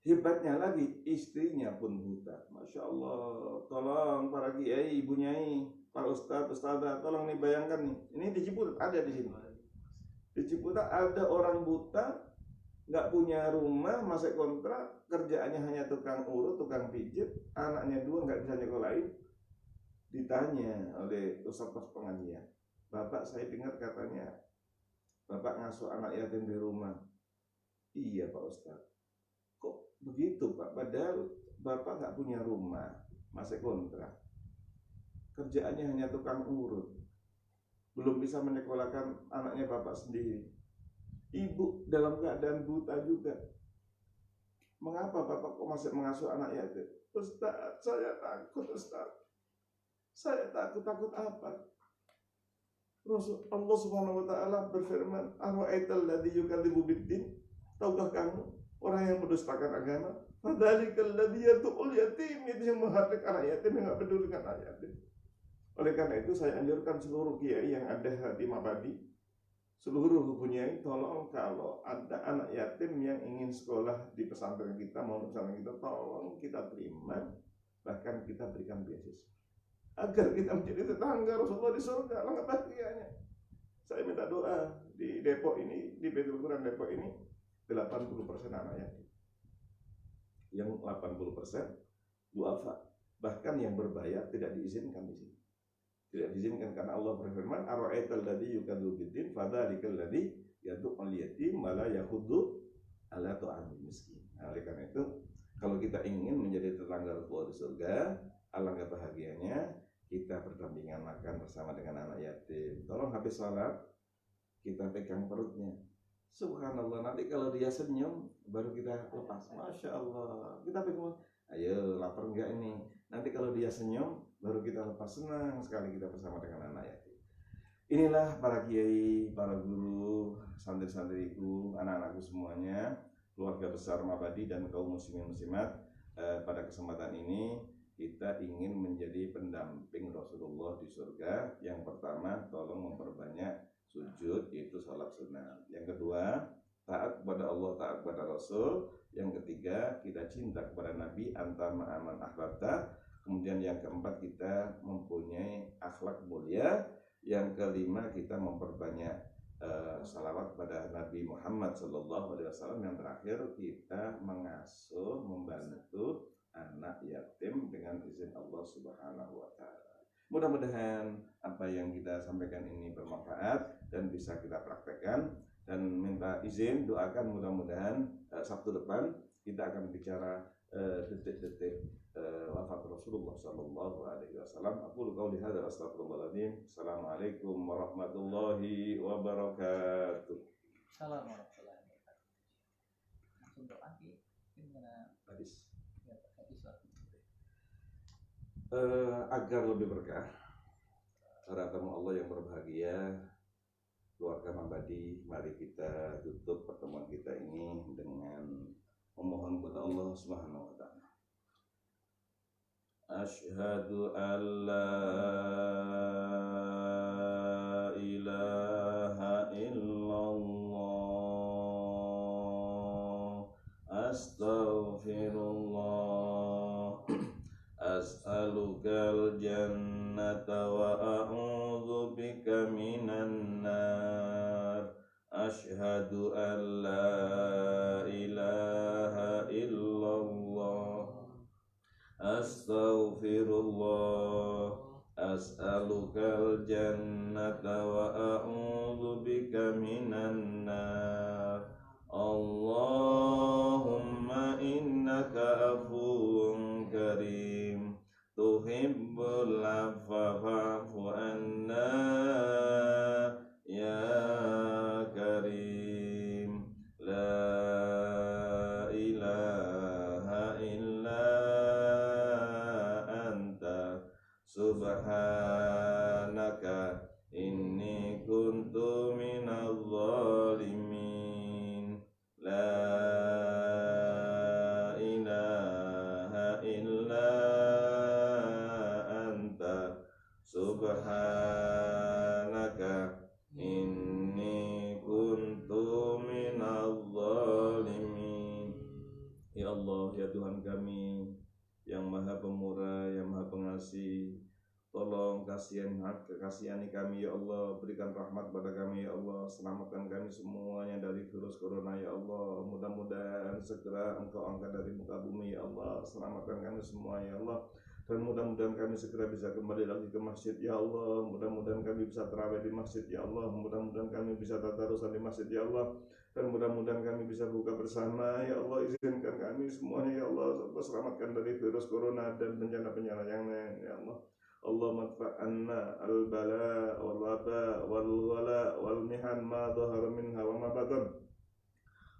Hebatnya lagi, istrinya pun buta. Masya Allah. Tolong para kiai, ibu nyai, para ustadz, ustadzah, tolong nih bayangkan nih. Ini di Ciputat ada di sini. Di Ciputat ada orang buta, nggak punya rumah, masih kontrak, kerjaannya hanya tukang urut, tukang pijit, anaknya 2 nggak bisa nyekolahin. Ditanya oleh ustadz pengajian, Bapak, saya dengar katanya Bapak ngasuh anak yatim di rumah. Iya Pak Ustadz, kok begitu Pak? Padahal Bapak nggak punya rumah, masih kontrak, kerjaannya hanya tukang urut, belum bisa menyekolahkan anaknya Bapak sendiri. Ibu dalam keadaan buta juga. Mengapa Bapak kok masih mengasuh anak yatim? Ustaz, saya takut Ustaz. Saya takut apa? Rasul Allah Subhanahu wa taala berfirman, "Ara'aital ladzi yukadzibu biddin?" Tahukah kamu orang yang mendustakan agama? Fadzalikal ladzi yad'ul yatim, itu yang menghardik anak yatim, yang enggak peduli dengan anak yatim. Oleh karena itu saya anjurkan seluruh kiai yang ada di Mabadi, seluruh kiai, tolong kalau ada anak yatim yang ingin sekolah di pesantren kita, mau pesantren kita, tolong kita terima, bahkan kita berikan beasiswa agar kita menjadi tetangga Rasulullah di surga. Alangkah bahagianya. Saya minta doa di Depok ini, di Baitul Quran Depok ini 80% anak yatim, yang 80% duafa, bahkan yang berbayar tidak diizinkan di sini. Tidak diizinkan karena Allah berfirman, "Ara'aital ladzi yukadzibu biddin fadzalikal ladzi yad'ul yatim wa la yahuddu ala ta'amil miskin." Nah, oleh karena itu, kalau kita ingin menjadi tetangga Rasulullah di surga, alangkah bahagianya kita berdampingan makan bersama dengan anak yatim. Tolong habis sholat kita pegang perutnya. Subhanallah, nanti kalau dia senyum baru kita lepas. Masya Allah, kita pegang. Ayo, lapar enggak ini? Nanti kalau dia senyum baru kita lepas. Senang sekali kita bersama dengan anak yatim. Inilah para kiai, para guru, santri-santriku, anak-anakku semuanya, keluarga besar Mabadi dan kaum muslimin muslimat. Pada kesempatan ini kita ingin menjadi pendamping Rasulullah di surga. Yang pertama, tolong memperbanyak sujud, yaitu sholat sunnah. Yang kedua, taat kepada Allah, taat kepada Rasul. Yang ketiga, kita cinta kepada Nabi, antar ma'aman ahbabta. Kemudian yang keempat, kita mempunyai akhlak mulia. Yang kelima, kita memperbanyak salawat kepada Nabi Muhammad SAW. Yang terakhir, kita mengasuh, membantu anak yatim dengan izin Allah Subhanahu wa taala. Mudah-mudahan apa yang kita sampaikan ini bermanfaat dan bisa kita praktekkan, dan minta izin doakan mudah-mudahan Sabtu depan kita akan bicara detik-detik wafat Rasulullah sallallahu alaihi wasallam. Aku qauli hadza astaghfirullahaladzim. Assalamualaikum warahmatullahi wabarakatuh. Assalamualaikum warahmatullahi wabarakatuh. Langsung doa gimana? Hadis. Agar lebih berkah, para tamu Allah yang berbahagia, keluarga Mabadi, mari kita tutup pertemuan kita ini dengan memohon kepada Allah Subhanahu wa taala. Asyhadu an la ilaha illallah, astaghfirullah, as'alukal jannata wa a'udzu bika minan nar. Asyhadu an la ilaha illallah, astaghfirullah, as'alukal jannata wa a'udzu bika minan nar. Allahumma innaka afuwun karim, tuhibbul afwa fa'fu anna ya karim. La ilaha illa anta subhanaka inni kuntu minadh dhalimin. La ilaha illa anta subhanaka inni kuntu minadh dhalimin. Ya Allah, ya Tuhan kami yang Maha Pemurah, yang Maha Pengasih, tolong kasihani kami ya Allah, berikan rahmat pada kami ya Allah, selamatkan kami semuanya dari virus corona ya Allah. Mudah-mudahan segera Engkau angkat dari muka bumi ya Allah, selamatkan kami semua ya Allah. Dan mudah-mudahan kami segera bisa kembali lagi ke masjid ya Allah. Mudah-mudahan kami bisa tarawih di masjid ya Allah. Mudah-mudahan kami bisa tadarusan di masjid ya Allah. dan mudah-mudahan kami bisa buka bersama. Ya Allah, izinkan kami semuanya ya Allah, selamatkan dari virus corona dan bencana-bencana yang lain ya Allah. Allahumma adfa'anna al-bala wal waba wal wala wal mihan ma dhahara minha wa ma batan.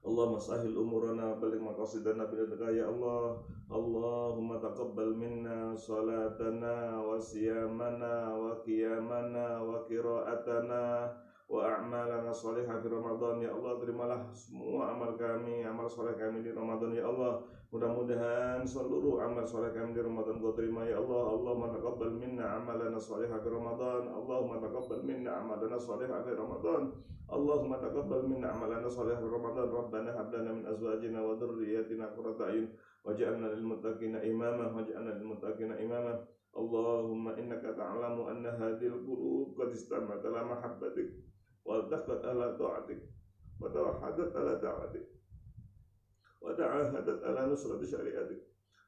Allahumma sahil umurana balik maqasidana biladaka ya Allah. Allahumma taqabbal minna salatana wa siyamana wa qiyamana wa qira'atana wa a'malana salihah di Ramadan ya Allah. Terimalah semua amal kami, amal saleh kami di Ramadan ya Allah. Mudah-mudahan seluruh amal saleh kami di Ramadan Kau terima ya Allah. Allahumma taqabbal minna amalana salihah di Ramadan. Allahumma taqabbal minna amalana salihah di Ramadan. Allahumma taqabbal minna amalana salihah di Ramadan. Rabbana hab lana min azwajina wa dhurriyyatina qurrata a'yun waj'alna lil muttaqina imama waj'alna lil muttaqina imama. Allahumma innaka ta'lamu anna hadhil qulub qad istama'at ala mahabbatik والتقت على طاعتك وتوحدت على دعوتك وتعاهدت على نصرة شريعتك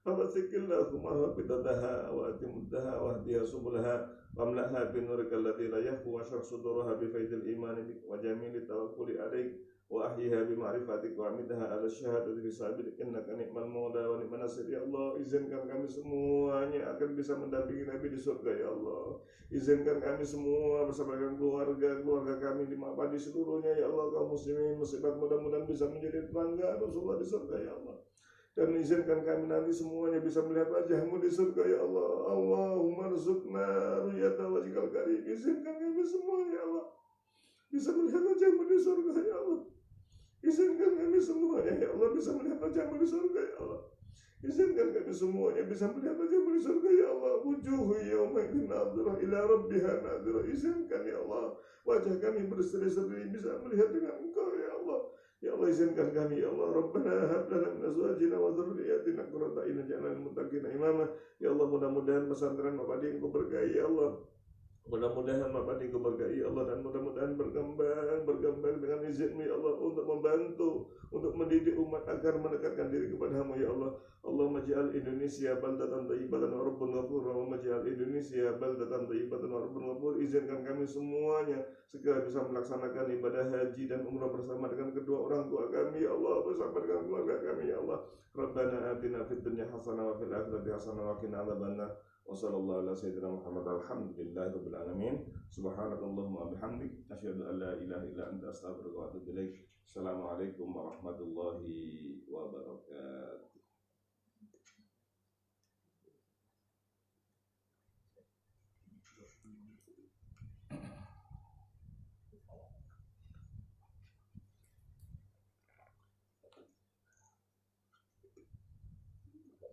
فمسك اللهم رابطتها وأتمدها واهدها سبلها واملأها بنورك الذي لا يخفو واشرح صدورها بفيض الإيمان بك وجميل التوكل عليك وأحيها بمعرفتك وأمدها على الشهادة في سبيلك إنك نعم المولى ونعم النصير ya Allah. Izinkan kami semuanya akan bisa mendampingi Nabi di surga ya Allah. Izinkan kami semua bersama dengan keluarga kami di Mapadi seluruhnya ya Allah. Kaum muslimin muslimat mudah-mudahan bisa menjadi tetangga Rasulullah di surga ya Allah. Dan izinkan kami nanti semuanya bisa melihat wajah-Mu di surga ya Allah. Allahumma rizukna ruyata wajhikal karim. Izinkan kami semua ya Allah bisa melihat wajah-Mu di surga ya Allah. Izinkan kami semuanya ya Allah bisa melihat wajah-Mu di surga ya Allah. Izinkan kami semuanya bisa melihat wajah-Mu di surga ya Allah. Wujuhu yawmaidin nadhirah ila rabbiha nadhirah. Izinkan ya Allah wajah kami berseri-seri bisa melihat dengan Engkau ya Allah. Ya Allah izinkan kami ya Allah. Rabbana hab lana min azwajina wa dhurriyyatina qurrata a'yun waj'alna lil muttaqina imama. Ya Allah, mudah-mudahan pesantren Mapadi Engkau berkahi ya Allah. Mudah-mudahan Mapadi Engkau berkahi Allah, dan mudah-mudahan berkembang dengan izin-Mu ya Allah, untuk membantu, untuk mendidik umat agar mendekatkan diri kepada-Mu ya Allah. Allahumma ja'al Indonesia baldatan thayyibatan wa rabbun ghafur. Allahumma ja'al Indonesia baldatan thayyibatan wa rabbun ghafur. Izinkan kami semuanya segera bisa melaksanakan ibadah haji dan umrah bersama dengan kedua orang tua kami ya Allah, bersama dengan keluarga kami ya Allah. Rabbana atina fid dunya hasanah wa fil akhirati hasanah wa qina adzabannar. Wassallallahu ala sayyidina Muhammad alhamdulillahi rabbil alamin. Subhanakallahumma wa bihamdik asyhadu an la ilaha illa anta astaghfiruka wa atubu ilaik. Assalamualaikum warahmatullahi wabarakatuh.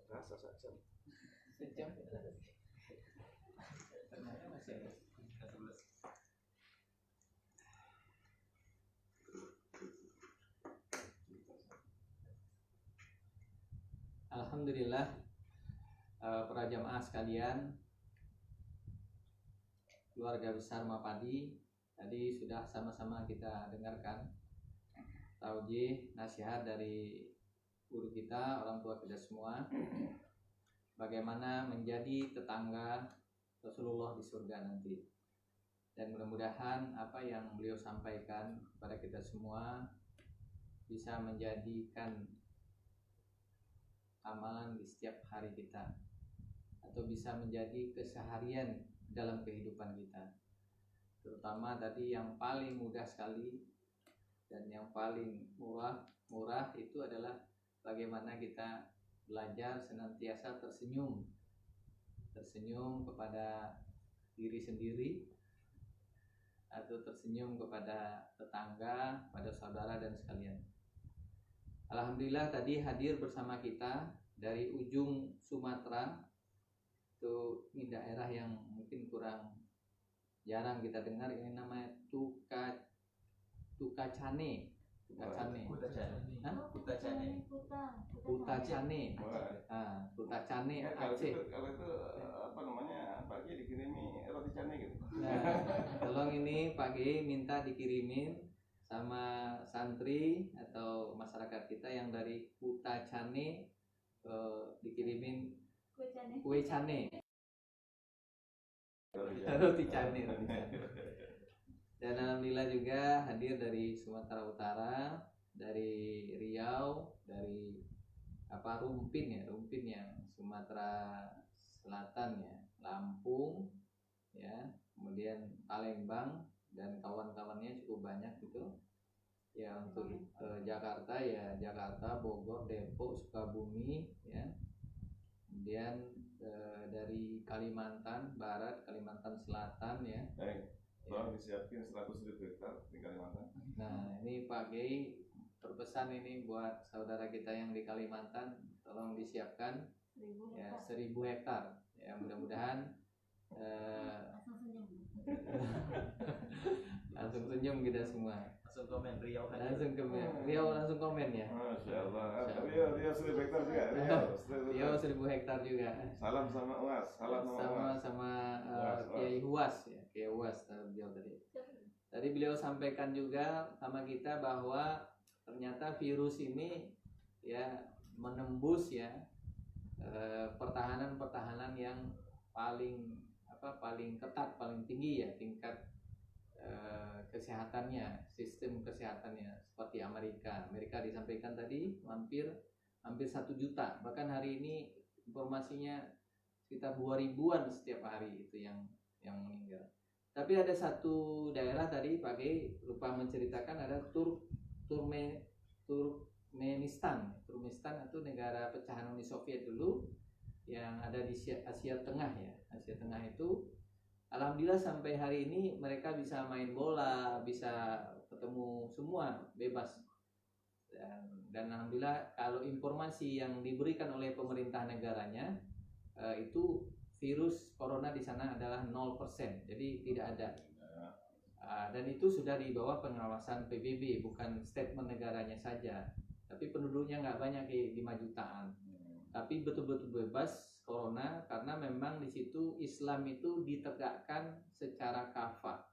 Rasa sejam. Ternyata masih ada 11. Alhamdulillah, para jamaah sekalian, keluarga besar Mapadi, tadi sudah sama-sama kita dengarkan taujih nasihat dari guru kita, orang tua kita semua, bagaimana menjadi tetangga Rasulullah di surga nanti. Dan mudah-mudahan apa yang beliau sampaikan kepada kita semua bisa menjadikan amalan di setiap hari kita, atau bisa menjadi keseharian dalam kehidupan kita. Terutama tadi yang paling mudah sekali dan yang paling murah itu adalah bagaimana kita belajar senantiasa tersenyum kepada diri sendiri, atau tersenyum kepada tetangga, pada saudara dan sekalian. Alhamdulillah tadi hadir bersama kita dari ujung Sumatera. Ini daerah yang mungkin kurang jarang kita dengar, ini namanya Tukacane. Tutacane Aceh. Kalau itu apa namanya, Pak Kiai dikirimi roti cane gitu. Nah, tolong ini Pak Kiai minta dikirimin sama santri atau masyarakat kita yang dari Tutacane, dikirimin kue cane. Roti cane. Dan alhamdulillah juga hadir dari Sumatera Utara dari Riau, dari Rumpin yang Sumatera Selatan ya, Lampung ya, kemudian Palembang dan kawan-kawannya cukup banyak gitu ya. Untuk Jakarta ya, Jakarta, Bogor, Depok, Sukabumi ya, kemudian dari Kalimantan Barat, Kalimantan Selatan ya. Tolong disiapin 100.000 hektar di Kalimantan. Nah ini Pak Gey berpesan ini buat saudara kita yang di Kalimantan, tolong disiapkan ya 1.000 hektar ya, mudah-mudahan langsung senyum kita semua. Langsung komen Riau hadir. Langsung komen ya. Masya Allah. Riau 1.000 hektar juga. Riau 1.000 hektar juga. Salam sama Uas. Sama Kiai Huas ya, Kiai Huas beliau tadi. Tadi beliau sampaikan juga sama kita bahwa ternyata virus ini ya menembus ya pertahanan yang paling ketat, paling tinggi ya tingkat kesehatannya, sistem kesehatannya seperti Amerika disampaikan tadi hampir 1 juta, bahkan hari ini informasinya sekitar 2.000-an setiap hari itu yang meninggal. Tapi ada satu daerah tadi Pak Gey lupa menceritakan, ada Turkmenistan itu negara pecahan Uni Soviet dulu yang ada di Asia Tengah ya. Asia Tengah itu alhamdulillah sampai hari ini mereka bisa main bola, bisa ketemu semua bebas. Dan alhamdulillah kalau informasi yang diberikan oleh pemerintah negaranya itu virus corona di sana adalah 0%, jadi tidak ada. Dan itu sudah di bawah pengawasan PBB, bukan statement negaranya saja. Tapi penduduknya nggak banyak, 5 jutaan. Tapi betul-betul bebas corona karena memang di situ Islam itu ditegakkan secara kafah.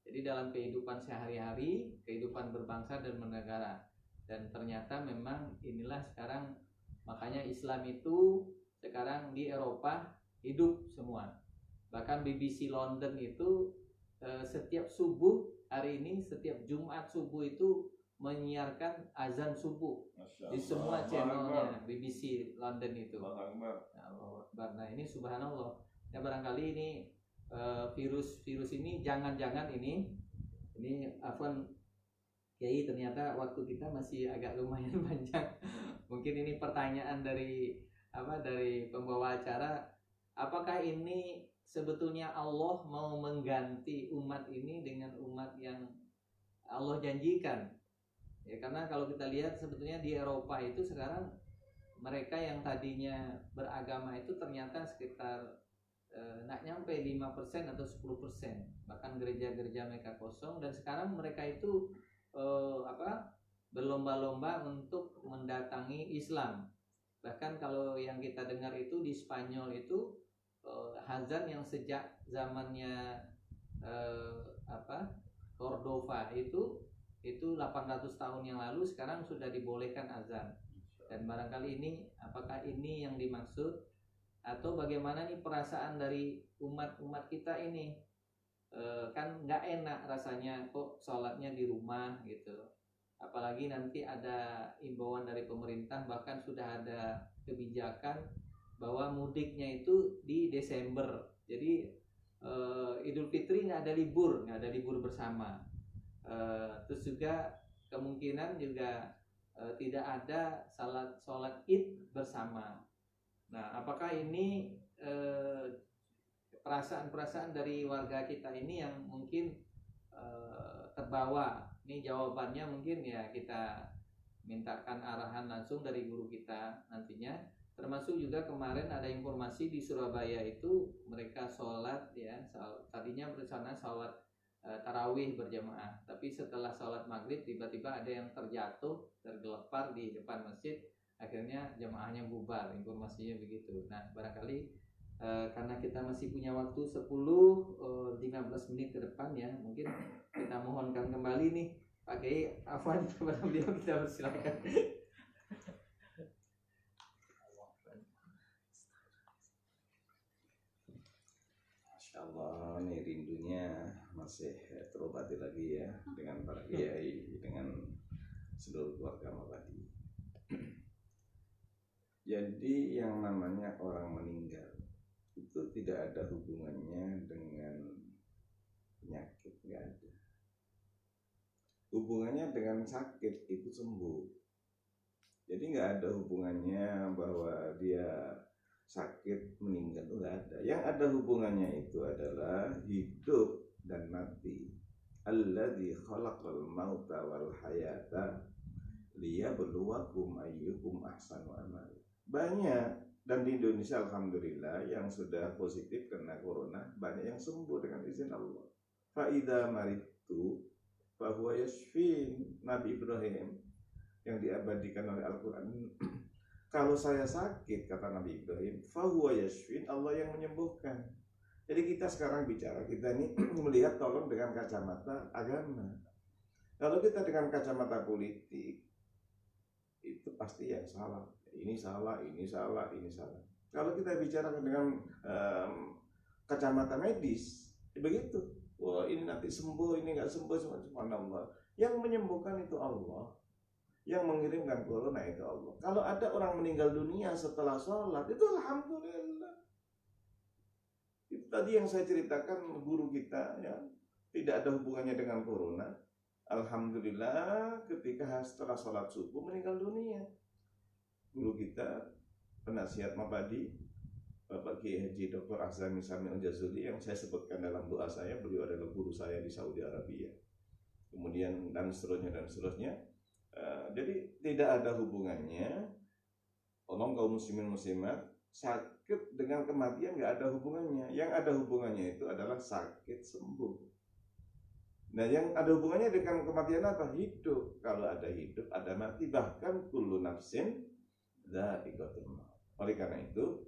Jadi dalam kehidupan sehari-hari, kehidupan berbangsa dan bernegara. Dan ternyata memang inilah sekarang, makanya Islam itu sekarang di Eropa hidup semua. Bahkan BBC London itu setiap subuh hari ini, setiap Jumat subuh itu menyiarkan azan subuh di semua channelnya BBC London itu. Nah ini subhanallah ya, barangkali ini virus ini jangan-jangan ini Afwan Kiai, ternyata waktu kita masih agak lumayan panjang. Mungkin ini pertanyaan dari pembawa acara, apakah ini sebetulnya Allah mau mengganti umat ini dengan umat yang Allah janjikan? Ya, karena kalau kita lihat sebetulnya di Eropa itu sekarang mereka yang tadinya beragama itu ternyata sekitar nggak nyampe 5% atau 10%. Bahkan gereja-gereja mereka kosong, dan sekarang mereka itu berlomba-lomba untuk mendatangi Islam. Bahkan kalau yang kita dengar itu di Spanyol itu azan yang sejak zamannya Cordova itu 800 tahun yang lalu sekarang sudah dibolehkan azan. Dan barangkali ini, apakah ini yang dimaksud, atau bagaimana nih perasaan dari umat kita ini? Kan nggak enak rasanya kok sholatnya di rumah gitu. Apalagi nanti ada imbauan dari pemerintah, bahkan sudah ada kebijakan bahwa mudiknya itu di Desember. Jadi Idul Fitri nggak ada libur bersama. Terus juga kemungkinan juga tidak ada sholat Id bersama. Nah, apakah ini perasaan-perasaan dari warga kita ini yang mungkin terbawa? Ini jawabannya mungkin ya kita mintakan arahan langsung dari guru kita nantinya. Termasuk juga kemarin ada informasi di Surabaya itu mereka sholat ya, tadinya berencana sholat tarawih berjamaah, tapi setelah sholat maghrib tiba-tiba ada yang tergelepar di depan masjid, akhirnya jamaahnya bubar, informasinya begitu. Nah barangkali karena kita masih punya waktu 10-15 menit ke depan ya, mungkin kita mohonkan kembali nih Pak Kiai Afwan kepada beliau, kita persilakan. Masya Allah, nih rindunya masih terobati lagi ya dengan para kiai, dengan seluruh keluarga Mabadi. Jadi yang namanya orang meninggal itu tidak ada hubungannya dengan penyakit, nggak ada. Hubungannya dengan sakit itu sembuh. Jadi nggak ada hubungannya bahwa dia sakit meninggal, itu nggak ada. Yang ada hubungannya itu adalah hidup dan mati. Alladzi khalaqal mauta wal hayata liyabluwakum ayyukum ahsanu amala. Banyak, dan di Indonesia alhamdulillah yang sudah positif kena corona banyak yang sembuh dengan izin Allah. Fa idza maridtu fa huwa yashfin. Nabi Ibrahim yang diabadikan oleh Al-Qur'an. Kalau saya sakit, kata Nabi Ibrahim, fa huwa yashfin, Allah yang menyembuhkan. Jadi kita sekarang bicara, kita ini melihat tolong dengan kacamata agama. Kalau kita dengan kacamata politik, itu pasti yang salah. Ini salah, ini salah, ini salah. Kalau kita bicara dengan kacamata medis, begitu. Wah, ini nanti sembuh, ini nggak sembuh, subhanallah. Yang menyembuhkan itu Allah. Yang mengirimkan corona itu Allah. Kalau ada orang meninggal dunia setelah sholat, itu alhamdulillah. Itu tadi yang saya ceritakan guru kita, ya, tidak ada hubungannya dengan corona. Alhamdulillah, ketika setelah sholat subuh meninggal dunia. Guru kita, penasihat Mabadi, Bapak Kiai Haji Dr. Azami Sami Al-Jazuli, yang saya sebutkan dalam doa saya, beliau adalah guru saya di Saudi Arabia. Kemudian dan seterusnya dan seterusnya. Jadi tidak ada hubungannya, tolong kaum muslimin muslimat, sakit dengan kematian nggak ada hubungannya. Yang ada hubungannya itu adalah sakit sembuh. Nah, yang ada hubungannya dengan kematian apa? Hidup. Kalau ada hidup, ada mati. Bahkan kullu nafsin dha'iqatul maut. Oleh karena itu,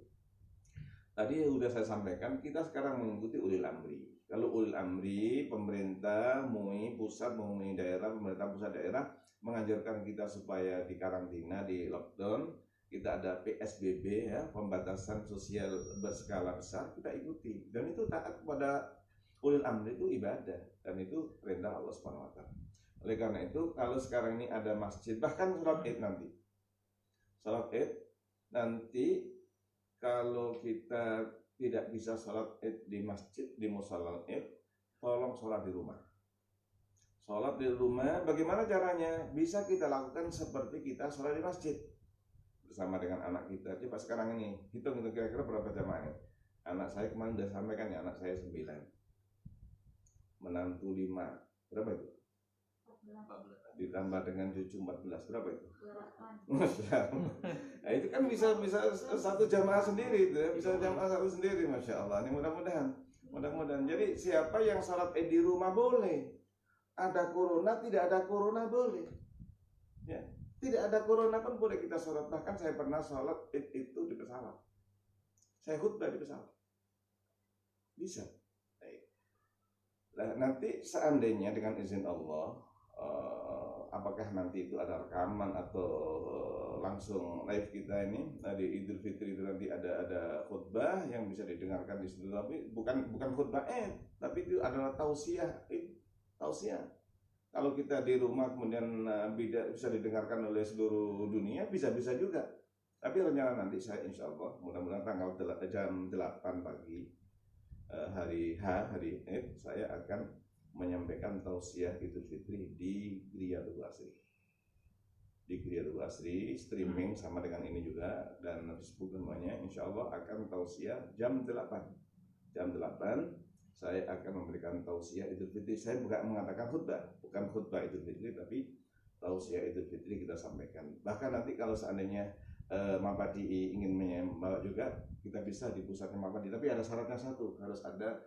tadi sudah saya sampaikan, kita sekarang mengikuti ulil amri. Kalau ulil amri, pemerintah, MUI, pusat, MUI daerah, pemerintah pusat daerah mengajarkan kita supaya di karantina, di lockdown, kita ada PSBB, ya, pembatasan sosial berskala besar, kita ikuti. Dan itu taat kepada ulil amri, itu ibadah, dan itu perintah Allah SWT. Oleh karena itu, kalau sekarang ini ada masjid, bahkan sholat Id nanti, sholat Id nanti, kalau kita tidak bisa sholat Id di masjid, di mushola Id, tolong sholat di rumah. Sholat di rumah, bagaimana caranya? Bisa kita lakukan seperti kita sholat di masjid bersama dengan anak kita. Coba sekarang ini, hitung kira-kira berapa jamaahnya. Anak saya kemarin sudah sampaikan ya, anak saya 9, menantu 5, berapa itu? 14. Ditambah dengan cucu 14, berapa itu? Masya Allah. Nah, itu kan bisa satu jamaah sendiri, itu ya. Bisa jamaah satu sendiri, Masya Allah. Ini mudah-mudahan. Jadi siapa yang sholat Id di rumah boleh. Ada corona, tidak ada corona boleh. Ya, tidak ada corona pun boleh kita sholat. Bahkan saya pernah sholat Id itu di pesawat. Saya khutbah di pesawat. Bisa. Nah, nanti seandainya dengan izin Allah, apakah nanti itu ada rekaman atau langsung live kita ini di Idul Fitri itu nanti ada khutbah yang bisa didengarkan di situ, tapi bukan khutbah tapi itu adalah tausiah. Kalau kita di rumah kemudian bisa didengarkan oleh seluruh dunia, bisa juga. Tapi rencana nanti saya insya Allah mudah-mudahan tanggal jam 8 pagi hari Id, saya akan menyampaikan tausiah Idul Fitri di Riyadul Asri. Di Riyadul Asri streaming sama dengan ini juga, dan Facebook namanya, insya Allah akan tausiah jam 8. Jam 8 saya akan memberikan tausiah Idul Fitri. Saya bukan mengatakan bukan khutbah Idul Fitri, tapi tausiah Idul Fitri kita sampaikan. Bahkan nanti kalau seandainya Mabadi ingin membawa juga, kita bisa di pusatnya Mabadi, tapi ada syaratnya satu, harus ada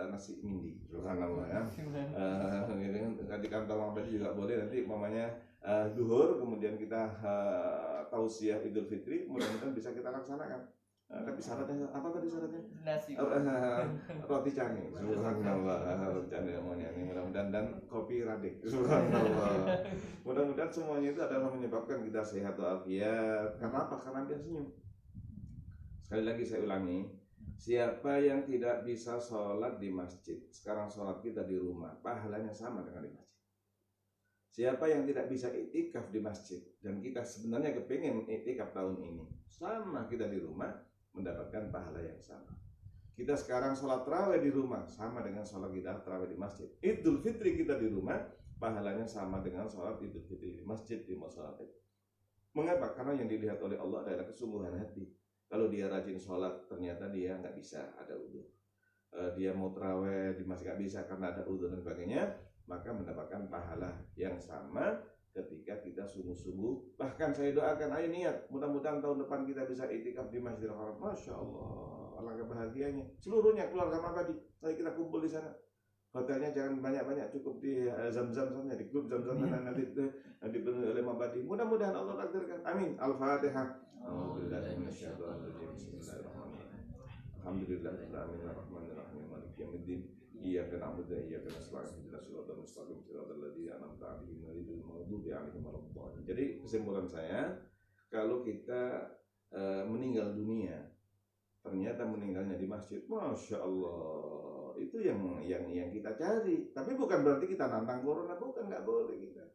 nasi mindi, subhanallah ya. Di kantor Mabadi juga boleh, nanti mamanya duhur, kemudian kita tausiah Idul Fitri, mudah-mudahan bisa kita laksanakan. Tapi syaratnya apa tadi syaratnya? Nasi. Roti canai, subhanallah, roti canai namanya ini, mudah-mudahan, dan kopi radik, subhanallah. Mudah-mudahan semuanya itu adalah menyebabkan kita sehat walafiat. Karena apa? Karena dia senyum. Sekali lagi saya ulangi, siapa yang tidak bisa sholat di masjid, sekarang sholat kita di rumah, pahalanya sama dengan di masjid. Siapa yang tidak bisa iktikaf di masjid, dan kita sebenarnya kepengen iktikaf tahun ini, sama kita di rumah mendapatkan pahala yang sama. Kita sekarang sholat tarawih di rumah sama dengan sholat kita tarawih di masjid. Idul Fitri kita di rumah pahalanya sama dengan sholat Idul Fitri di masjid di musola. Mengapa? Karena yang dilihat oleh Allah adalah kesungguhan hati. Kalau dia rajin sholat, ternyata dia nggak bisa, ada udzur. Dia mau tarawih di masjid nggak bisa karena ada udzur dan sebagainya, maka mendapatkan pahala yang sama ketika kita sungguh-sungguh. Bahkan saya doakan, ayo niat, mudah-mudahan tahun depan kita bisa iktikaf di Masjidil Haram. Masya Allah. Alangkah bahagianya, seluruhnya keluarga Mabadi, ayo kita kumpul di sana. Hotelnya jangan banyak-banyak, cukup di Zam-Zam saja, di klub Zam-Zam nanti dipenuhi oleh Mabadi. Mudah-mudahan Allah takdirkan. Amin. Al-Fatihah. Alhamdulillahirrahmanirrahim. Maliki yaumiddin. Iyyaka na'budu wa iyyaka nasta'in. Ihdinas siratal mustaqim, siratal ladzina an'amta 'alaihim ghairil maghdubi 'alaihim waladdallin. Jadi kesimpulan saya, kalau kita meninggal dunia, ternyata meninggalnya di masjid, masya Allah, itu yang kita cari. Tapi bukan berarti kita nantang corona, bukan, nggak boleh kita.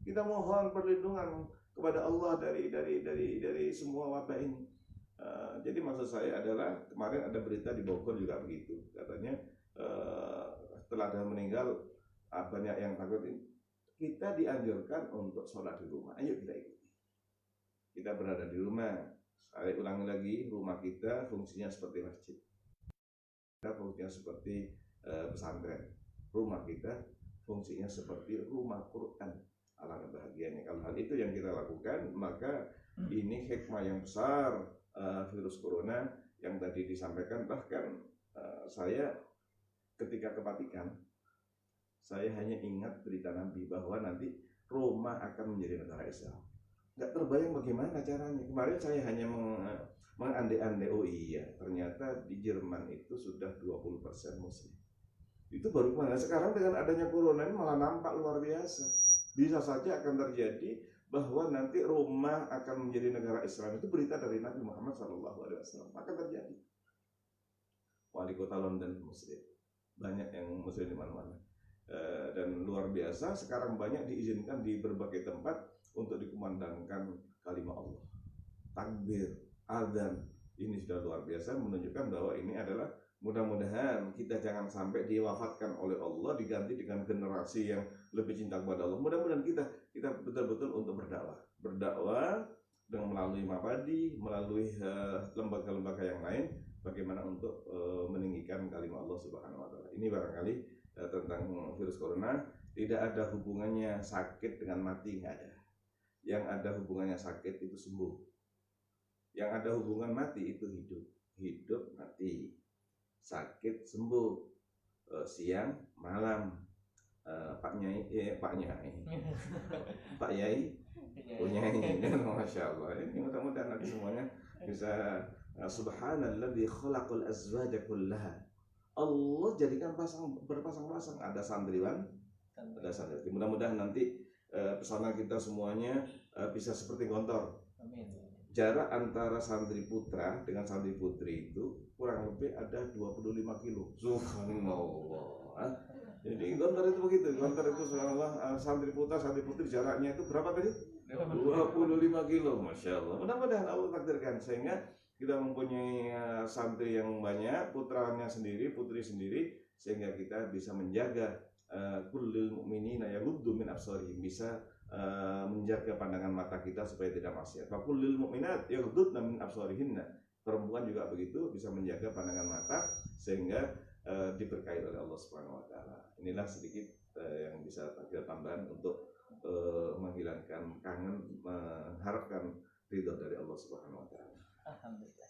Kita mohon perlindungan kepada Allah dari semua wabah ini. Jadi maksud saya adalah, kemarin ada berita di Bogor juga begitu, katanya setelah ada meninggal banyak yang takut. Kita dianjurkan untuk sholat di rumah. Ayo kita ikuti. Kita berada di rumah. Saya ulangi lagi, rumah kita fungsinya seperti masjid. Kita fungsinya seperti pesantren. Rumah kita fungsinya seperti rumah Quran. Alangkah bahagianya kalau hal itu yang kita lakukan, maka ini hikmah yang besar virus corona yang tadi disampaikan. Bahkan saya ketika kepatikan, saya hanya ingat berita Nabi bahwa nanti Roma akan menjadi negara Islam. Nggak terbayang bagaimana caranya. Kemarin saya hanya mengandai-andai, oh iya, ternyata di Jerman itu sudah 20% muslim. Itu baru kemana. Sekarang dengan adanya corona ini malah nampak luar biasa. Bisa saja akan terjadi bahwa nanti Roma akan menjadi negara Islam. Itu berita dari Nabi Muhammad SAW. Akan terjadi. Wali kota London muslim. Banyak yang muslim di mana-mana. Dan luar biasa, sekarang banyak diizinkan di berbagai tempat untuk dikumandangkan kalimat Allah, takbir, adzan. Ini sudah luar biasa, menunjukkan bahwa ini adalah, mudah-mudahan kita jangan sampai diwafatkan oleh Allah diganti dengan generasi yang lebih cinta kepada Allah. Mudah-mudahan kita betul-betul untuk berdakwah dengan melalui Mabadi, melalui lembaga-lembaga yang lain, bagaimana untuk meninggikan kalimat Allah Subhanahu wa taala. Ini barangkali tentang virus corona. Tidak ada hubungannya sakit dengan mati, nggak ada. Yang ada hubungannya sakit itu sembuh. Yang ada hubungan mati itu hidup. Hidup mati. Sakit sembuh. Siang malam. Pak Nyai, Pak Yai, Masya Allah. Ini mudah-mudahan nanti semuanya bisa subhanalladzi khalaqal azwaja kullaha. Allah jadikan berpasang-pasang. Ada santriwan, ada santri. Mudah-mudahan nanti pesanan kita semuanya bisa seperti gontor. Amin. Jarak antara santri putra dengan santri putri itu kurang lebih ada 25 kilo. Subhanallah. Jadi gontor itu begitu. Gontor itu subhanallah, santri putra, santri putri jaraknya itu berapa tadi? 25 kilo. Masya Allah. Mudah-mudahan Allah takdirkan sehingga kita mempunyai santri yang banyak, putranya sendiri, putri sendiri, sehingga kita bisa menjaga kullil mu'minina yaghuddu min absarihim, bisa menjaga pandangan mata kita supaya tidak maksiat. Fa kullil mu'minat yaghuddna min absarihinna. Perempuan juga begitu, bisa menjaga pandangan mata sehingga diberkahi oleh Allah Subhanahu wa taala. Inilah sedikit yang bisa kita tambahan untuk menghilangkan kangen, mengharapkan ridho dari Allah Subhanahu wa taala. Alhamdulillah.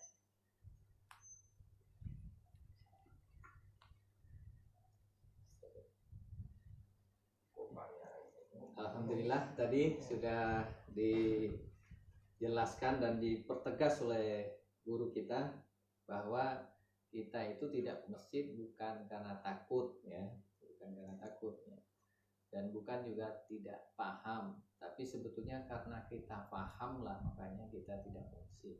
Alhamdulillah, tadi sudah dijelaskan dan dipertegas oleh guru kita bahwa kita itu tidak ke masjid bukan karena takut, ya, bukan karena takut, ya, dan bukan juga tidak paham, tapi sebetulnya karena kita paham lah makanya kita tidak ke masjid.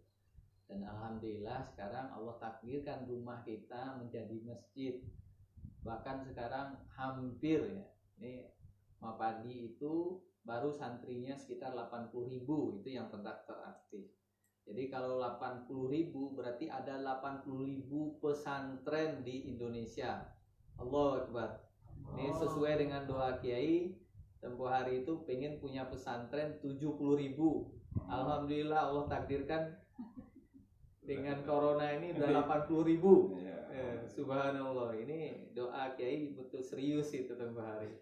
Dan alhamdulillah sekarang Allah takdirkan rumah kita menjadi masjid. Bahkan sekarang hampir, ya, ini Mapadi itu baru santrinya sekitar 80.000 itu yang terdaftar aktif. Jadi kalau 80.000 berarti ada 80.000 pesantren di Indonesia. Allahu Akbar. Ini sesuai dengan doa Kiai. Tempo hari itu pengen punya pesantren 70.000. Alhamdulillah Allah takdirkan dengan corona ini udah 80.000. Subhanallah, ini doa Kiai betul serius itu tempo hari.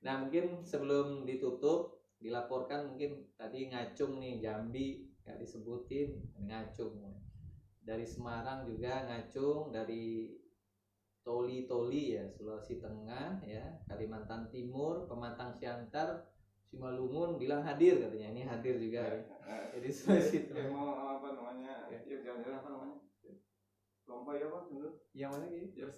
Nah mungkin sebelum ditutup dilaporkan, mungkin tadi Ngacung nih, Jambi nggak disebutin, Ngacung dari Semarang juga, Ngacung dari Toli ya, Sulawesi Tengah ya, Kalimantan Timur, Pematang Siantar, Simalungun bilang hadir katanya, ini hadir juga ya. Jadi Sulawesi Tengah. Yang mau apa namanya? Ya jalan-jalan apa namanya? Lomba ya apa dulu? Yang mana gitu?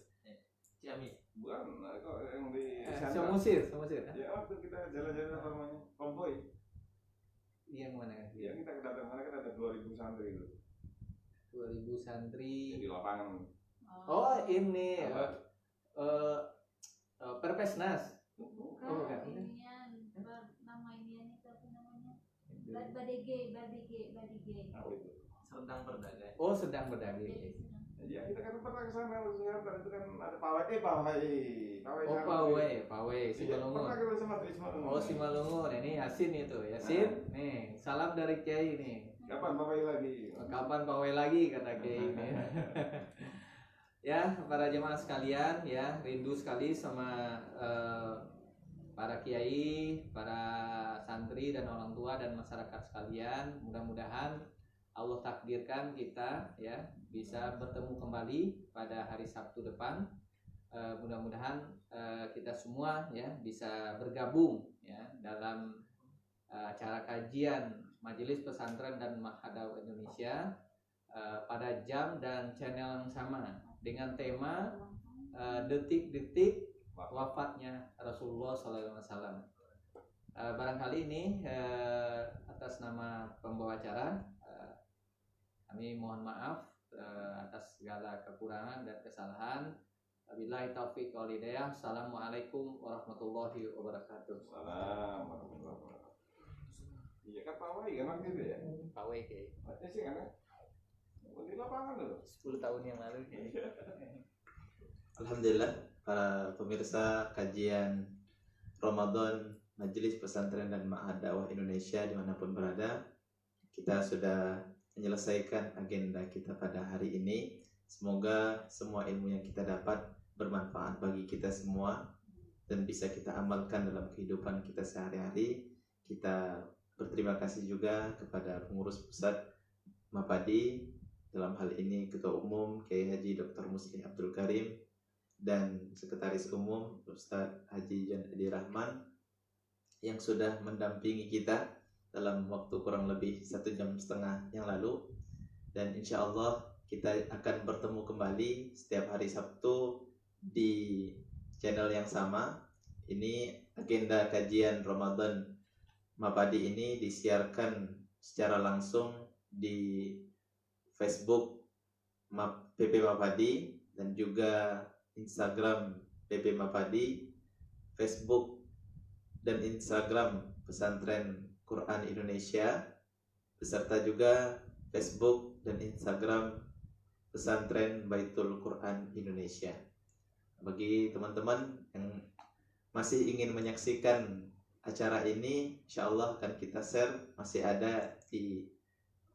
Ciamis. Bukan, kok yang di Semusir. Ya waktu kita jalan-jalan apa namanya? Konvoy. Yang mana? Ya kita datang sana kan ada 2.000 santri itu. 2.000 santri. Di lapangan. Oh ini Perpesnas. Bukan, inian, nama inian itu apa namanya? Badige. Apa itu? Sedang berdagang. Oh sedang berdagang. Ya kita kan pernah ke sana waktu itu kan ada pawai. Oh pawai Simalungun. Pernah kita sama Simalungun. Oh Simalungun, ini Yasin itu Yasin. Nih salam dari Kiai nih. Kapan pawai lagi? Kapan pawai lagi kata Kiai ini. Ya para jemaah sekalian ya, rindu sekali sama para kiai, para santri dan orang tua dan masyarakat sekalian. Mudah-mudahan Allah takdirkan kita ya bisa bertemu kembali pada hari Sabtu depan. Mudah-mudahan kita semua ya bisa bergabung ya dalam acara kajian Majelis Pesantren dan Mahadaw Indonesia pada jam dan channel yang sama dengan tema detik-detik wafatnya Rasulullah SAW. Barangkali ini atas nama pembawa acara kami mohon maaf atas segala kekurangan dan kesalahan. Wabillahi taufiq wal hidayah. Assalamualaikum warahmatullahi wabarakatuh. Salam warahmatullahi wabarakatuh. Iya kan pawai kan waktu itu ya? Pawai Kiai. Masih sih kan? Di lapangan loh. 10 tahun yang lalu. Alhamdulillah para pemirsa kajian Ramadan Majelis Pesantren dan Ma'had Dakwah Indonesia dimanapun berada, kita sudah menyelesaikan agenda kita pada hari ini. Semoga semua ilmu yang kita dapat bermanfaat bagi kita semua dan bisa kita amalkan dalam kehidupan kita sehari-hari. Kita berterima kasih juga kepada pengurus pusat Mapadi, dalam hal ini Ketua Umum Kiai Haji Dr. Muslih Abdul Karim dan Sekretaris Umum Ustadz Haji Jan Edi Rahman yang sudah mendampingi kita dalam waktu kurang lebih 1,5 jam yang lalu. Dan insya Allah kita akan bertemu kembali setiap hari Sabtu di channel yang sama. Ini agenda kajian Ramadan Mapadi ini disiarkan secara langsung di Facebook PP Mapadi dan juga Instagram PP Mapadi, Facebook dan Instagram Pesantren Quran Indonesia, beserta juga Facebook dan Instagram Pesantren Baitul Quran Indonesia. Bagi teman-teman yang masih ingin menyaksikan acara ini, insya Allah akan kita share, masih ada di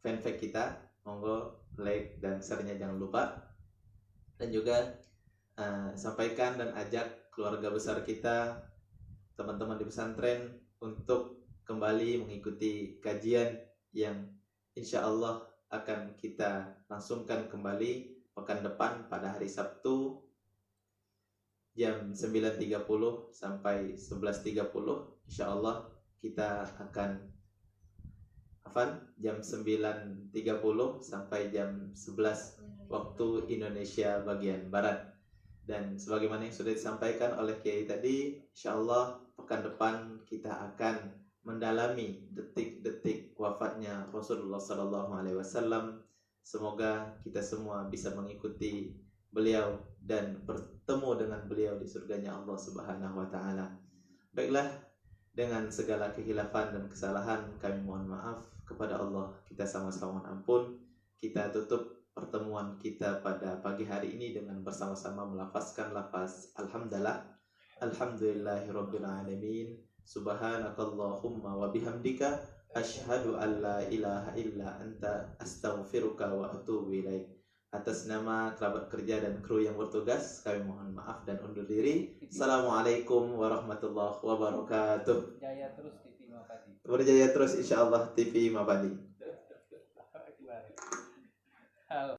fanpage kita. Monggo like dan share-nya jangan lupa. Dan juga sampaikan dan ajak keluarga besar kita, teman-teman di pesantren untuk kembali mengikuti kajian yang insya Allah akan kita langsungkan kembali pekan depan pada hari Sabtu jam 9.30 sampai 11.30. Insya Allah kita akan jam 9.30 sampai jam 11 waktu Indonesia bagian Barat. Dan sebagaimana yang sudah disampaikan oleh Kiai tadi, insya Allah pekan depan kita akan mendalami detik-detik wafatnya Rasulullah SAW. Semoga kita semua bisa mengikuti beliau dan bertemu dengan beliau di surganya Allah Subhanahu wa Ta'ala. Baiklah, Dengan segala kehilafan dan kesalahan kami mohon maaf kepada Allah. Kita sama-sama mohon ampun. Kita tutup pertemuan kita pada pagi hari ini dengan bersama-sama melafazkan lafaz alhamdulillah. Alhamdulillahirabbil alamin. Subhanakallahumma wa bihamdika asyhadu an la ilaha illa anta astaghfiruka wa atubu ilaik. Atas nama kerabat kerja dan kru yang bertugas, kami mohon maaf dan undur diri. Assalamualaikum warahmatullahi wabarakatuh. Jaya terus TV Mapadi. Berjaya terus insyaallah TV Mapadi. Halo.